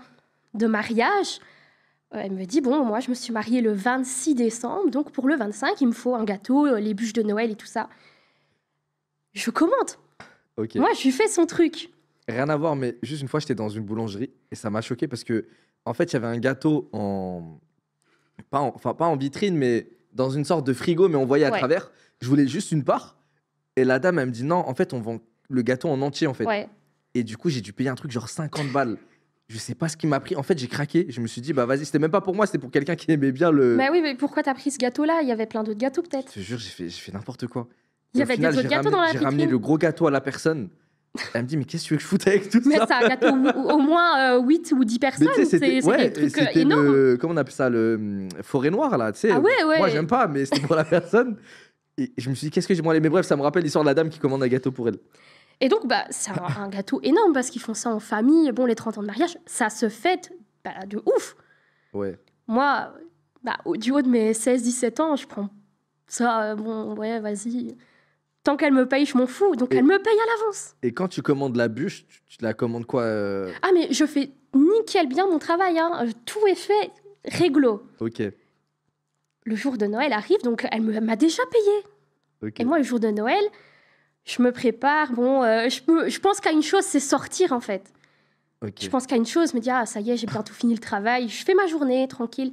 de mariage. Elle me dit, bon, moi, je me suis mariée le 26 décembre, donc pour le 25, il me faut un gâteau, les bûches de Noël et tout ça. Je commande. Ok. Moi, je lui fais son truc. Rien à voir, mais juste une fois, j'étais dans une boulangerie et ça m'a choqué parce que, en fait, il y avait un gâteau pas en vitrine, mais dans une sorte de frigo, mais on voyait à Ouais. travers. Je voulais juste une part. Et la dame, elle me dit non, en fait, on vend le gâteau en entier, en fait. Ouais. Et du coup, j'ai dû payer un truc genre 50 balles. Je sais pas ce qui m'a pris. En fait, j'ai craqué. Je me suis dit, bah vas-y, c'était même pas pour moi, c'était pour quelqu'un qui aimait bien le. Mais oui, mais pourquoi t'as pris ce gâteau-là? Il y avait plein d'autres gâteaux, peut-être. Je te jure, j'ai fait n'importe quoi. Il y Et au avait final, des autres j'ai gâteaux ramené- dans la J'ai ramené vitrine. le gros gâteau à la personne. Elle me dit, mais qu'est-ce que tu veux que je foute avec tout Mais ça? c'est un gâteau au moins 8 ou 10 personnes. Mais tu sais, C'est ouais, des trucs c'était énormes. comment on appelle ça, le forêt noire là, tu sais. Ah ouais, ouais. Moi, j'aime pas, mais c'était pour la personne. Et je me suis dit, qu'est-ce que j'ai moi. Mais bref, ça me rappelle l'histoire de la dame qui commande un gâteau pour elle. Et donc, bah, c'est un gâteau énorme parce qu'ils font ça en famille. Bon, les 30 ans de mariage, ça se fête bah, de ouf. Ouais. Moi, bah, du haut de mes 16-17 ans, je prends ça, bon, ouais, vas-y. Tant qu'elle me paye, je m'en fous. Donc, Et- elle me paye à l'avance. Et quand tu commandes la bûche, tu la commandes quoi Ah, mais je fais nickel bien mon travail. Hein. Tout est fait réglo. Ok. Le jour de Noël arrive, donc elle m'a déjà payé. Ok. Et moi, le jour de Noël, je me prépare. Bon, je pense qu'à une chose, c'est sortir, en fait. Ok. Je pense qu'à une chose, me dire, ah, ça y est, j'ai bientôt fini le travail. Je fais ma journée, tranquille.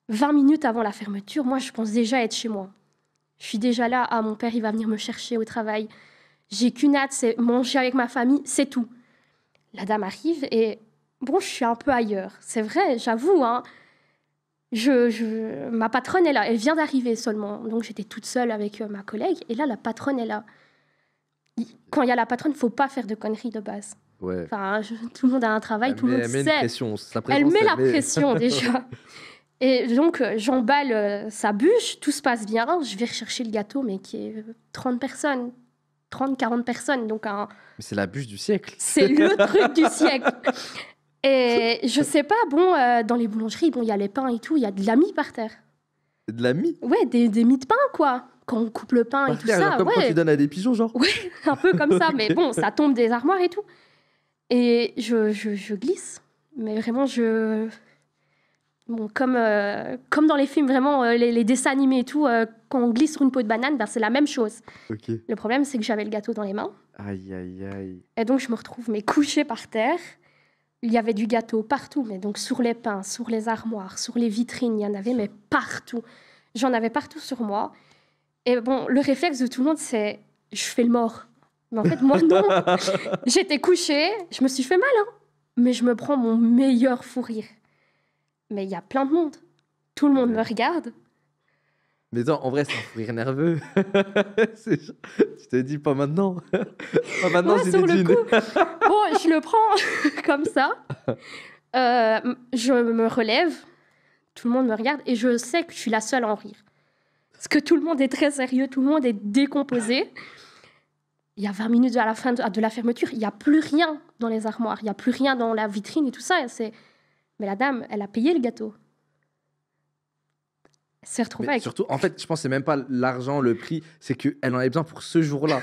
20 minutes avant la fermeture, moi, je pense déjà être chez moi. Je suis déjà là. Ah, mon père, il va venir me chercher au travail. J'ai qu'une hâte, c'est manger avec ma famille, c'est tout. La dame arrive et, bon, je suis un peu ailleurs. C'est vrai, j'avoue, hein. Ma patronne est là. Elle vient d'arriver seulement. Donc, j'étais toute seule avec ma collègue. Et là, la patronne est là. Quand il y a la patronne, il ne faut pas faire de conneries de base. Ouais. Enfin, tout le monde a un travail, tout le monde Elle met une sait. pression. Sa Elle présence, met la pression déjà. Et donc, j'emballe sa bûche, tout se passe bien. Je vais rechercher le gâteau, mais qui est 30 personnes, 30-40 personnes. Donc, Mais c'est la bûche du siècle. c'est le truc du siècle. Et je sais pas, bon, dans les boulangeries, bon, il y a les pains et tout, il y a de la mie par terre. De la mie. Ouais, des mie de pain, quoi. Quand on coupe le pain et Par tout terre, ça, genre comme quand ouais, tu donnes à des pigeons, genre. un peu comme ça. Mais bon, ça tombe des armoires et tout. Et je glisse. Mais vraiment, Bon, comme dans les films, vraiment, les dessins animés et tout, quand on glisse sur une peau de banane, ben, c'est la même chose. Ok. Le problème, c'est que j'avais le gâteau dans les mains. Aïe, aïe, aïe. Et donc, je me retrouve couchée par terre. Il y avait du gâteau partout, mais donc sur les pains, sur les armoires, sur les vitrines, il y en avait, mais partout. J'en avais partout sur moi. Et bon, le réflexe de tout le monde, c'est je fais le mort. Mais en fait, moi, non. J'étais couchée, je me suis fait mal, hein, mais je me prends mon meilleur fou rire. Mais il y a plein de monde. Tout le monde me regarde. Mais non, en vrai, c'est un fou rire nerveux. Tu te dis pas maintenant. Pas maintenant, Ouais, c'est sur des le thunes. coup. Bon, je le prends comme ça. Je me relève. Tout le monde me regarde et je sais que je suis la seule à en rire. Parce que tout le monde est très sérieux, tout le monde est décomposé. Il y a 20 minutes à la fin de la fermeture, il n'y a plus rien dans les armoires, il n'y a plus rien dans la vitrine et tout ça. Mais la dame, elle a payé le gâteau. Elle s'est retrouvée Mais avec... surtout, en fait, je pense que c'est même pas l'argent, le prix, c'est qu'elle en avait besoin pour ce jour-là.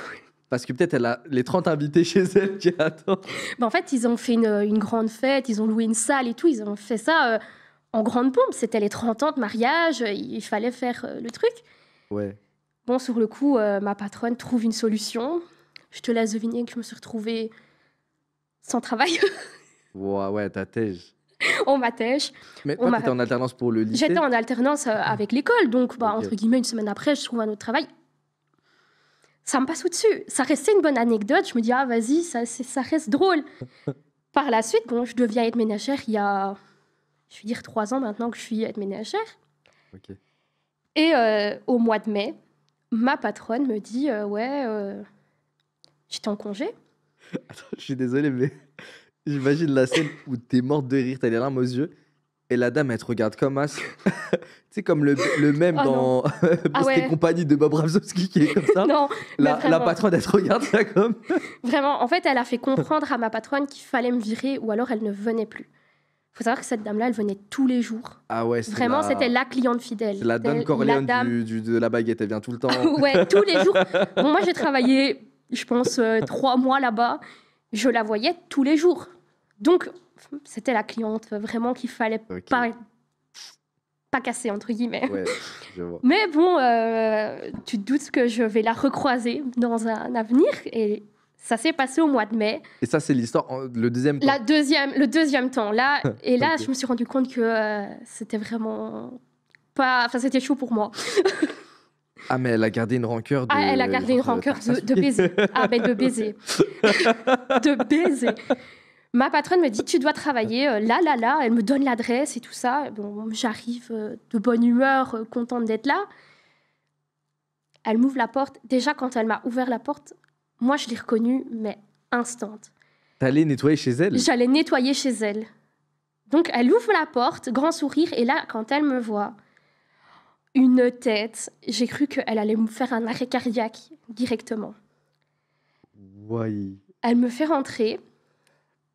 Parce que peut-être elle a les 30 invités chez elle qui attendent. En fait, ils ont fait une grande fête, ils ont loué une salle et tout, ils ont fait ça en grande pompe. C'était les 30 ans de mariage, il fallait faire le truc. Ouais. Bon, sur le coup, ma patronne trouve une solution. Je te laisse deviner que je me suis retrouvée sans travail. Ouais, ta tège. On m'attèche. Mais On toi, m'a- t'étais en alternance pour le lycée. J'étais en alternance avec l'école, donc Ok. entre guillemets, une semaine après, je trouve un autre travail. Ça me passe au-dessus. Ça restait une bonne anecdote. Je me dis, ah, vas-y, ça reste drôle. Par la suite, bon, je deviens aide-ménagère il y a, je vais dire, 3 ans maintenant que je suis aide-ménagère. Ok. Et au mois de mai, ma patronne me dit, j'étais en congé. Attends, je suis désolé, mais j'imagine la scène où t'es morte de rire, t'as les larmes aux yeux. et la dame, elle te regarde comme as. Tu sais, comme le même Oh dans Best ouais. et compagnie de Bob Razowski qui est comme ça. Non, mais La vraiment. patronne, elle te regarde ça comme. Vraiment, en fait, elle a fait comprendre à ma patronne qu'il fallait me virer ou alors elle ne venait plus. Il faut savoir que cette dame-là, elle venait tous les jours. Ah ouais, Vraiment, c'était la cliente fidèle. C'est la C'était Don Corleone la dame- de la baguette, elle vient tout le temps. Ouais, tous les jours. Bon, moi, j'ai travaillé, je pense, 3 mois là-bas. Je la voyais tous les jours. Donc, c'était la cliente vraiment qu'il fallait Ok. pas casser, entre guillemets. Ouais, je vois. Mais bon, tu te doutes que je vais la recroiser dans un avenir. Et ça s'est passé au mois de mai. Et ça, c'est l'histoire, le deuxième temps. Le deuxième temps, là. Et là, Ok. je me suis rendu compte que c'était vraiment pas... Enfin, c'était chaud pour moi. Ah, mais elle a gardé une rancœur de. Ah, elle a gardé une rancœur de baiser. Ah, ben de baiser. De baiser. Ma patronne me dit, tu dois travailler là. Elle me donne l'adresse et tout ça. Bon, j'arrive de bonne humeur, contente d'être là. Elle m'ouvre la porte. Déjà, quand elle m'a ouvert la porte, moi, je l'ai reconnue, mais instant. T'allais nettoyer chez elle. J'allais nettoyer chez elle. Donc, elle ouvre la porte, grand sourire, et là, quand elle me voit, une tête, j'ai cru qu'elle allait me faire un arrêt cardiaque directement. Ouais. Elle me fait rentrer,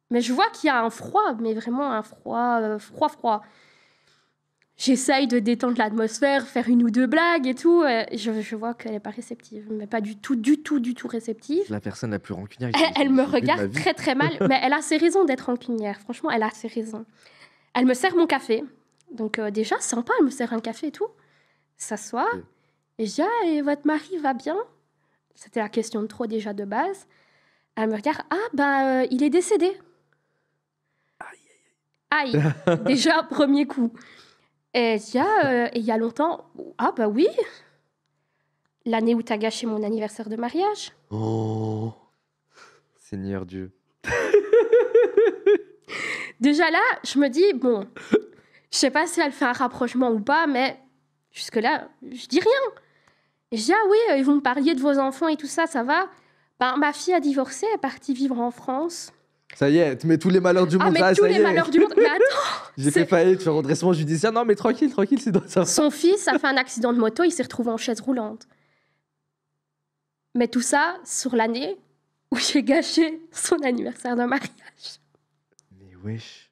mais je vois qu'il y a un froid, mais vraiment un froid. J'essaye de détendre l'atmosphère, faire une ou deux blagues et tout. Je vois qu'elle n'est pas réceptive, mais pas du tout réceptive. La personne la plus rancunière. que Elle j'ai me vue de ma regarde vie. très très mal, mais elle a ses raisons d'être rancunière. Franchement, elle a ses raisons. Elle me sert mon café. Donc déjà, sympa, elle me sert un café et tout. S'assoit. Ok. Et je dis, ah, et votre mari va bien? C'était la question de trop déjà de base. Elle me regarde, il est décédé. Aïe, déjà, premier coup. Et je dis, et il y a longtemps? Ah bah oui, l'année où t'as gâché mon anniversaire de mariage. Oh. Seigneur Dieu. Déjà là, je me dis, bon, je sais pas si elle fait un rapprochement ou pas, mais jusque-là, je dis rien. Et je dis, ah oui, ils vont me parler de vos enfants et tout ça, ça va? Ben, ma fille a divorcé, elle est partie vivre en France. Ça y est, tu mets tous les malheurs du Ah, monde. mais là, tous ça les y est. malheurs du monde. Mais attends, J'ai c'est- fait faillite, tu fais redressement judiciaire. Non, mais tranquille, c'est dans ça. son fils a fait un accident de moto, il s'est retrouvé en chaise roulante. Mais tout ça sur l'année où j'ai gâché son anniversaire de mariage. Mais wesh.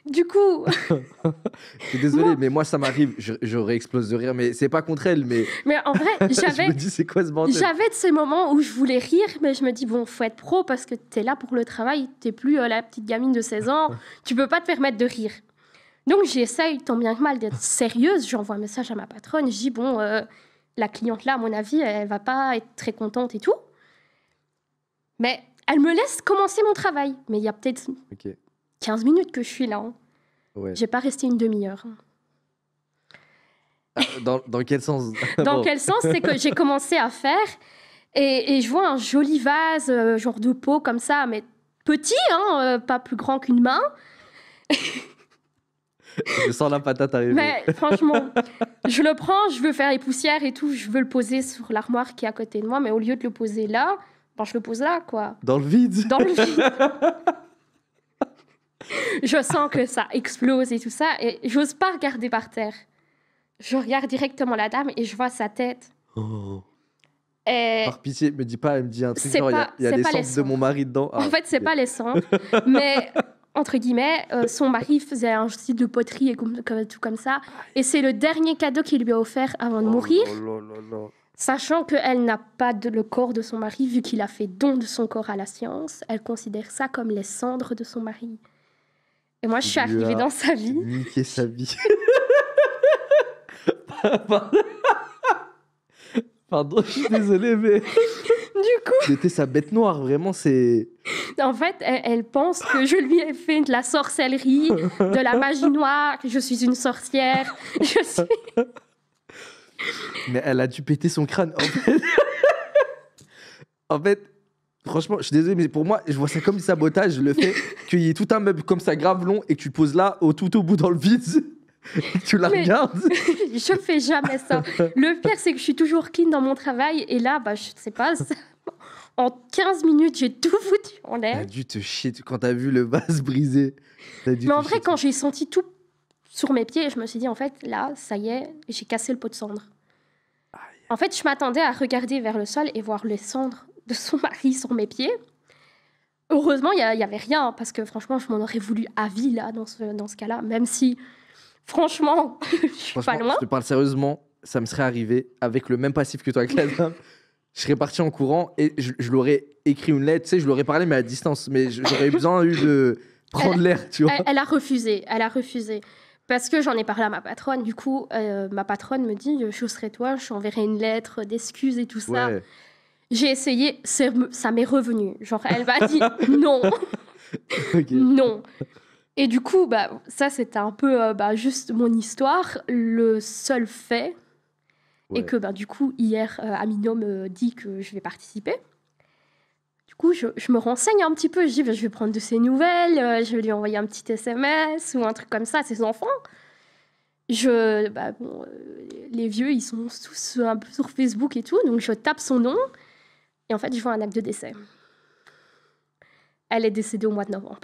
Du coup, Je suis désolé, mais moi, ça m'arrive. J'aurais explosé de rire, mais c'est pas contre elle, mais mais en vrai, je j'avais me dis, c'est quoi ce bordel? de ces moments où je voulais rire, mais je me dis, bon, faut être pro parce que t'es là pour le travail, t'es plus la petite gamine de 16 ans, tu peux pas te permettre de rire. Donc j'essaye tant bien que mal d'être sérieuse, j'envoie un message à ma patronne, je dis, bon, la cliente là, à mon avis, elle va pas être très contente et tout. Mais elle me laisse commencer mon travail. Mais il y a peut-être Ok, 15 minutes que je suis là. Hein. ouais. J'ai pas resté une demi-heure. Hein. Dans quel sens? Dans Bon. quel sens? C'est que j'ai commencé à faire et je vois un joli vase, genre de pot comme ça, mais petit, hein, pas plus grand qu'une main. Je sens la patate arriver. Mais franchement, je le prends, je veux faire les poussières et tout, je veux le poser sur l'armoire qui est à côté de moi, mais au lieu de le poser là, ben, je le pose là, quoi, Dans le vide. dans le vide. Je sens que ça explose et tout ça, et j'ose pas regarder par terre. Je regarde directement la dame et je vois sa tête. Oh. Et Par pitié, me dis pas, elle me dit un truc C'est genre, pas- il y a c'est les pas les cendres de cendres. mon mari dedans. en fait, c'est pas les cendres, mais entre guillemets, son mari faisait un style de poterie et tout comme ça. Et c'est le dernier cadeau qu'il lui a offert avant de mourir, sachant qu'elle n'a pas le corps de son mari, vu qu'il a fait don de son corps à la science. Elle considère ça comme les cendres de son mari. Et moi, je suis Il lui arrivée a dans sa vie. Niquer sa vie. Pardon, je suis désolé, mais Du coup, c'était sa bête noire, vraiment, c'est. en fait, elle pense que je lui ai fait de la sorcellerie, de la magie noire, que je suis une sorcière. Je suis... Mais elle a dû péter son crâne. En fait, franchement, je suis désolé, mais pour moi, je vois ça comme du sabotage, le fait qu'il y ait tout un meuble comme ça grave long et que tu poses là, tout au bout dans le vide, et que tu la Mais- regardes. Je fais jamais ça. Le pire, c'est que je suis toujours clean dans mon travail. Et là, bah, je sais pas, en 15 minutes, j'ai tout foutu en T'as l'air. dû te chier quand t'as vu le vase brisé. T'as dû Mais te en vrai, chier quand j'ai senti tout sur mes pieds et je me suis dit, en fait, là, ça y est, j'ai cassé le pot de cendre. En fait, je m'attendais à regarder vers le sol et voir les cendres de son mari sur mes pieds. Heureusement, il n'y avait rien, parce que franchement, je m'en aurais voulu à vie, là, dans ce cas-là, même si, franchement, je suis pas Franchement, loin. je te parle sérieusement, ça me serait arrivé avec le même passif que toi avec la dame. Je serais parti en courant et je l'aurais écrit une lettre, tu sais, je l'aurais parlé, mais à distance. Mais j'aurais besoin eu de prendre l'air, tu vois. Elle a refusé, Parce que j'en ai parlé à ma patronne. Du coup, ma patronne me dit, je serai toi, je t'enverrai une lettre d'excuses et tout ça. Ouais. J'ai essayé, ça m'est revenu. Genre, elle m'a dit non, Ok. non. Et du coup, bah, ça, c'était un peu juste mon histoire. Le seul fait Ouais. est que, du coup, hier, Amino me dit que je vais participer. Du coup, je me renseigne un petit peu. Je dis, je vais prendre de ses nouvelles, je vais lui envoyer un petit SMS ou un truc comme ça à ses enfants. Les vieux, ils sont tous un peu sur Facebook et tout, donc je tape son nom. Et en fait, je vois un acte de décès. Elle est décédée au mois de novembre.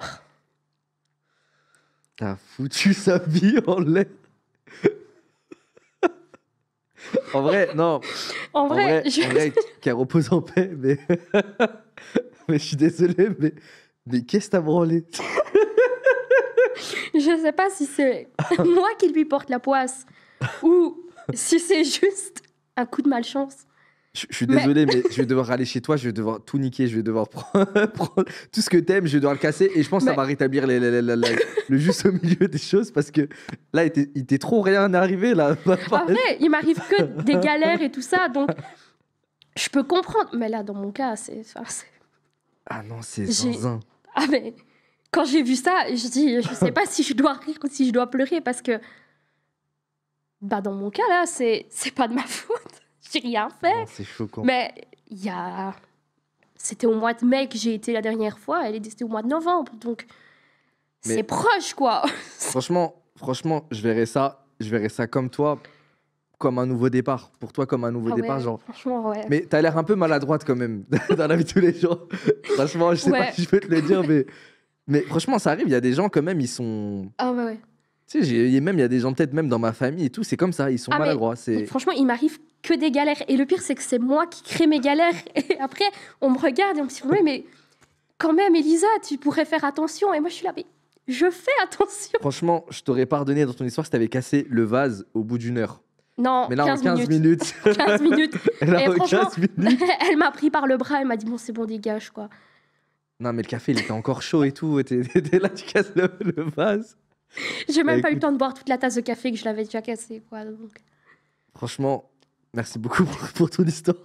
T'as foutu sa vie en l'air. En vrai, non. En vrai, en vrai, qu'elle repose en paix, mais. Mais je suis désolé, mais qu'est-ce que t'as branlé? je sais pas si c'est moi qui lui porte la poisse ou si c'est juste un coup de malchance. Je suis désolé, mais je vais devoir aller chez toi, je vais devoir tout niquer, je vais devoir prendre tout ce que t'aimes, je vais devoir le casser et je pense que ça va rétablir le juste au milieu des choses parce que là, il t'est trop rien arrivé là. En vrai, il m'arrive que des galères et tout ça, donc je peux comprendre. Mais là, dans mon cas, c'est... Ah non, c'est J'ai- zinzin. Ah mais quand j'ai vu ça, je dis, je sais pas si je dois rire ou si je dois pleurer parce que dans mon cas là, c'est pas de ma faute. J'ai rien fait. Non, c'est choquant. Mais c'était au mois de mai que j'ai été la dernière fois, elle est décédée au mois de novembre, donc Mais- c'est proche quoi. Franchement, je verrais ça comme toi, comme un nouveau départ. Pour toi, comme un nouveau Ah départ, ouais, genre. franchement ouais. Mais t'as l'air un peu maladroite quand même dans la vie de tous les jours. Franchement, je sais pas Ouais. si je peux te le dire, mais franchement, ça arrive. Il y a des gens quand même, ils sont. Ah ouais. Tu sais, il y a des gens peut-être même dans ma famille et tout, c'est comme ça, ils sont Ah, mais- maladroits. C'est... Franchement, il m'arrive que des galères. Et le pire, c'est que c'est moi qui crée mes galères. Et après, on me regarde et on me dit, mais quand même, Elisa, tu pourrais faire attention. Et moi, je suis là, mais je fais attention. Franchement, je t'aurais pardonné dans ton histoire si t'avais cassé le vase au bout d'une heure. Non, Mais là, 15 en 15 minutes. 15 minutes. Là, Et en franchement, 15 minutes. Elle m'a pris par le bras, elle m'a dit, bon, c'est bon, dégage, quoi. Non, mais le café, il était encore chaud et tout. T'es là, tu casses le vase. J'ai même Bah, pas eu le écoute. temps de boire toute la tasse de café que je l'avais déjà cassée, quoi. Donc... Franchement, merci beaucoup pour ton histoire.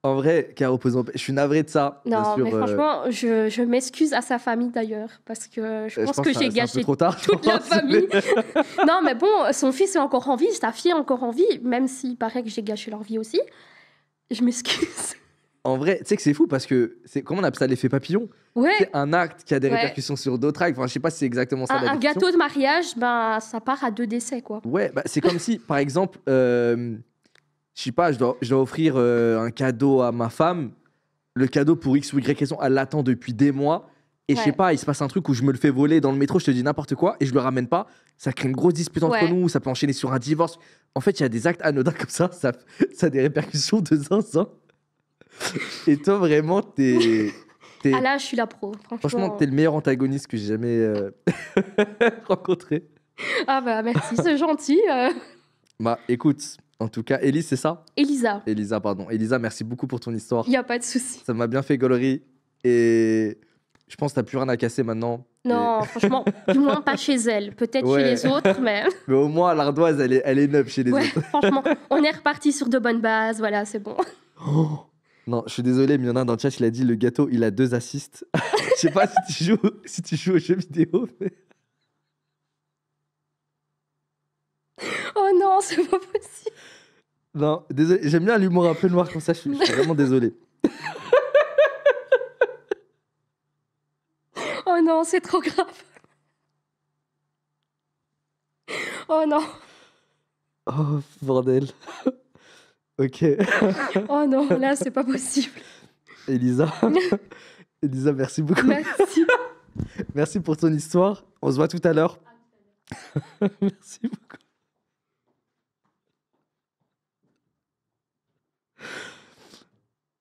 En vrai, Caro, pose en paix. Je suis navré de ça. bien Non, sûr, mais franchement, je m'excuse à sa famille d'ailleurs, parce que je pense que j'ai c'est un peu gâché trop tard. je toute la pense. famille. Non, mais bon, son fils est encore en vie, sa fille est encore en vie, même s'il paraît que j'ai gâché leur vie aussi. Je m'excuse. En vrai, tu sais que c'est fou parce que c'est comment on appelle ça, l'effet papillon. Ouais, C'est un acte qui a des Ouais. répercussions sur d'autres actes. Enfin, je sais pas si c'est exactement ça. la un définition. gâteau de mariage, ça part à 2 décès, quoi. Ouais, bah, c'est comme si, par exemple, je sais pas, je dois offrir un cadeau à ma femme. Le cadeau pour X ou Y raison, elle l'attend depuis des mois. Et je sais Ouais. pas, il se passe un truc où je me le fais voler dans le métro, je te dis n'importe quoi, et je le ramène pas. Ça crée une grosse dispute entre Ouais. nous, ça peut enchaîner sur un divorce. En fait, il y a des actes anodins comme ça a des répercussions de zinzin. Et toi, vraiment, t'es. Ah là, je suis la pro, Franchement, t'es le meilleur antagoniste que j'ai jamais rencontré. Ah bah merci, c'est gentil. Bah écoute, en tout cas, Élise, c'est ça? Elisa, Pardon. Elisa, merci beaucoup pour ton histoire. il n'y a pas de souci. Ça m'a bien fait gaulerie. Et je pense que t'as plus rien à casser maintenant. Non, franchement, du moins pas chez elle. Peut-être Ouais. chez les autres, mais Mais au moins, l'ardoise, elle est neuve chez les ouais, autres. franchement, on est reparti sur de bonnes bases. Voilà, c'est bon. Oh. Non, je suis désolé, mais il y en a un dans le chat, il a dit le gâteau, il a 2 assists. Je sais pas si tu joues aux jeux vidéo, mais... Oh non, c'est pas possible. Non, désolé, j'aime bien l'humour un peu noir comme ça, je suis vraiment désolé. Oh non, c'est trop grave. Oh non, Oh, bordel. Ok. oh non, là, c'est pas possible. Elisa. Elisa, merci beaucoup. Merci. Merci pour ton histoire. On se voit tout à l'heure. Merci beaucoup.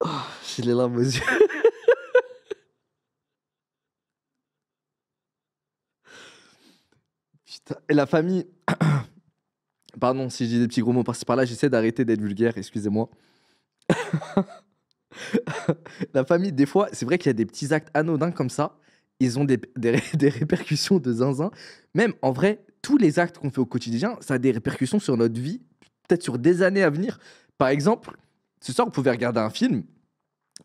Oh, j'ai les larmes aux yeux. Putain. Et la famille. Pardon si j'ai des petits gros mots par-ci par-là, j'essaie d'arrêter d'être vulgaire, excusez-moi. La famille, des fois, c'est vrai qu'il y a des petits actes anodins comme ça. Ils ont des répercussions de zinzin. Même en vrai, tous les actes qu'on fait au quotidien, ça a des répercussions sur notre vie, peut-être sur des années à venir. Par exemple, ce soir, vous pouvez regarder un film.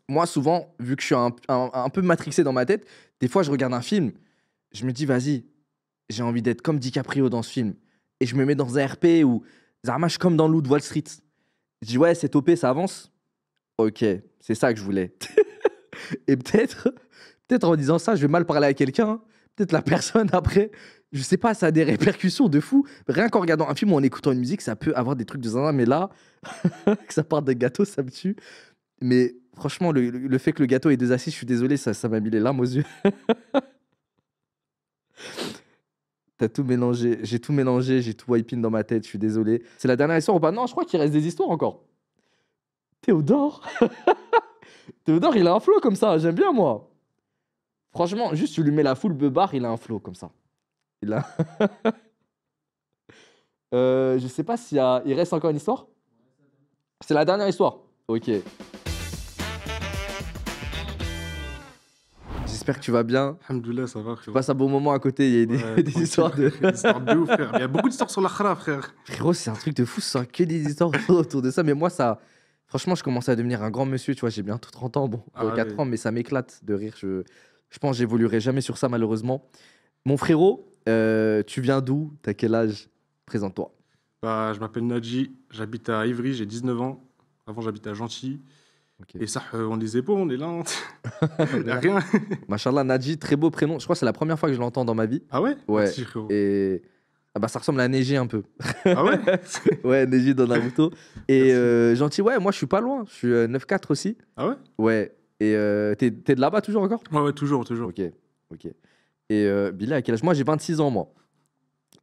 Moi, souvent, vu que je suis un peu matrixé dans ma tête, des fois, je regarde un film, je me dis, vas-y, j'ai envie d'être comme DiCaprio dans ce film. Et je me mets dans un RP où, Zarma, je suis comme dans Loup de Wall Street. Je dis, ouais, c'est topé, ça avance. Ok, c'est ça que je voulais. Et peut-être en disant ça, je vais mal parler à quelqu'un. Hein. Peut-être la personne après, je sais pas, ça a des répercussions de fou. Rien qu'en regardant un film ou en écoutant une musique, ça peut avoir des trucs de zinzin. Mais là, que ça parte des gâteaux, ça me tue. Mais franchement, le fait que le gâteau ait 2 assises, je suis désolé, ça m'a mis les larmes aux yeux. T'as tout mélangé, j'ai tout wiping dans ma tête, je suis désolé. C'est la dernière histoire ou pas? Non, je crois qu'il reste des histoires encore. Théodore Théodore, il a un flow comme ça, j'aime bien moi. Franchement, juste tu lui mets la full beubare, il a un flow comme ça. Il a... je sais pas il reste encore une histoire. C'est la dernière histoire. Ok. J'espère que tu vas bien. Alhamdoulilah, ça va, Tu frérot. passes un bon moment à côté, il y a Ouais, des histoires de... Des histoires de ouf, frère. Il y a beaucoup d'histoires sur l'Akhra, frère. Frérot, c'est un truc de fou, ça que des histoires autour de ça. Mais moi, ça... Franchement, je commence à devenir un grand monsieur, tu vois, j'ai bientôt 30 ans, bon, Ah 4 ouais. ans, mais ça m'éclate de rire. Je pense que j'évoluerai jamais sur ça, malheureusement. Mon frérot, tu viens d'où? T'as quel âge? Présente-toi. Bah, je m'appelle Nadji, j'habite à Ivry, j'ai 19 ans. Avant, j'habitais à Gentilly. Ok. Et ça, on les épaules, on est là. Il n'y a là. rien. Machallah, Nadji, très beau prénom. Je crois que c'est la première fois que je l'entends dans ma vie. Ah ouais? Ouais. Merci, frérot. Et ah bah, ça ressemble à Neji un peu. Ah ouais? Ouais, Neji dans Naruto. Et Merci. gentil, ouais, moi je suis pas loin. Je suis 9-4 aussi. Ah ouais? Ouais. Et t'es de là-bas toujours encore? Ouais, ouais, toujours, toujours. Ok, ok. Et Billy, à quel âge? Moi j'ai 26 ans, moi.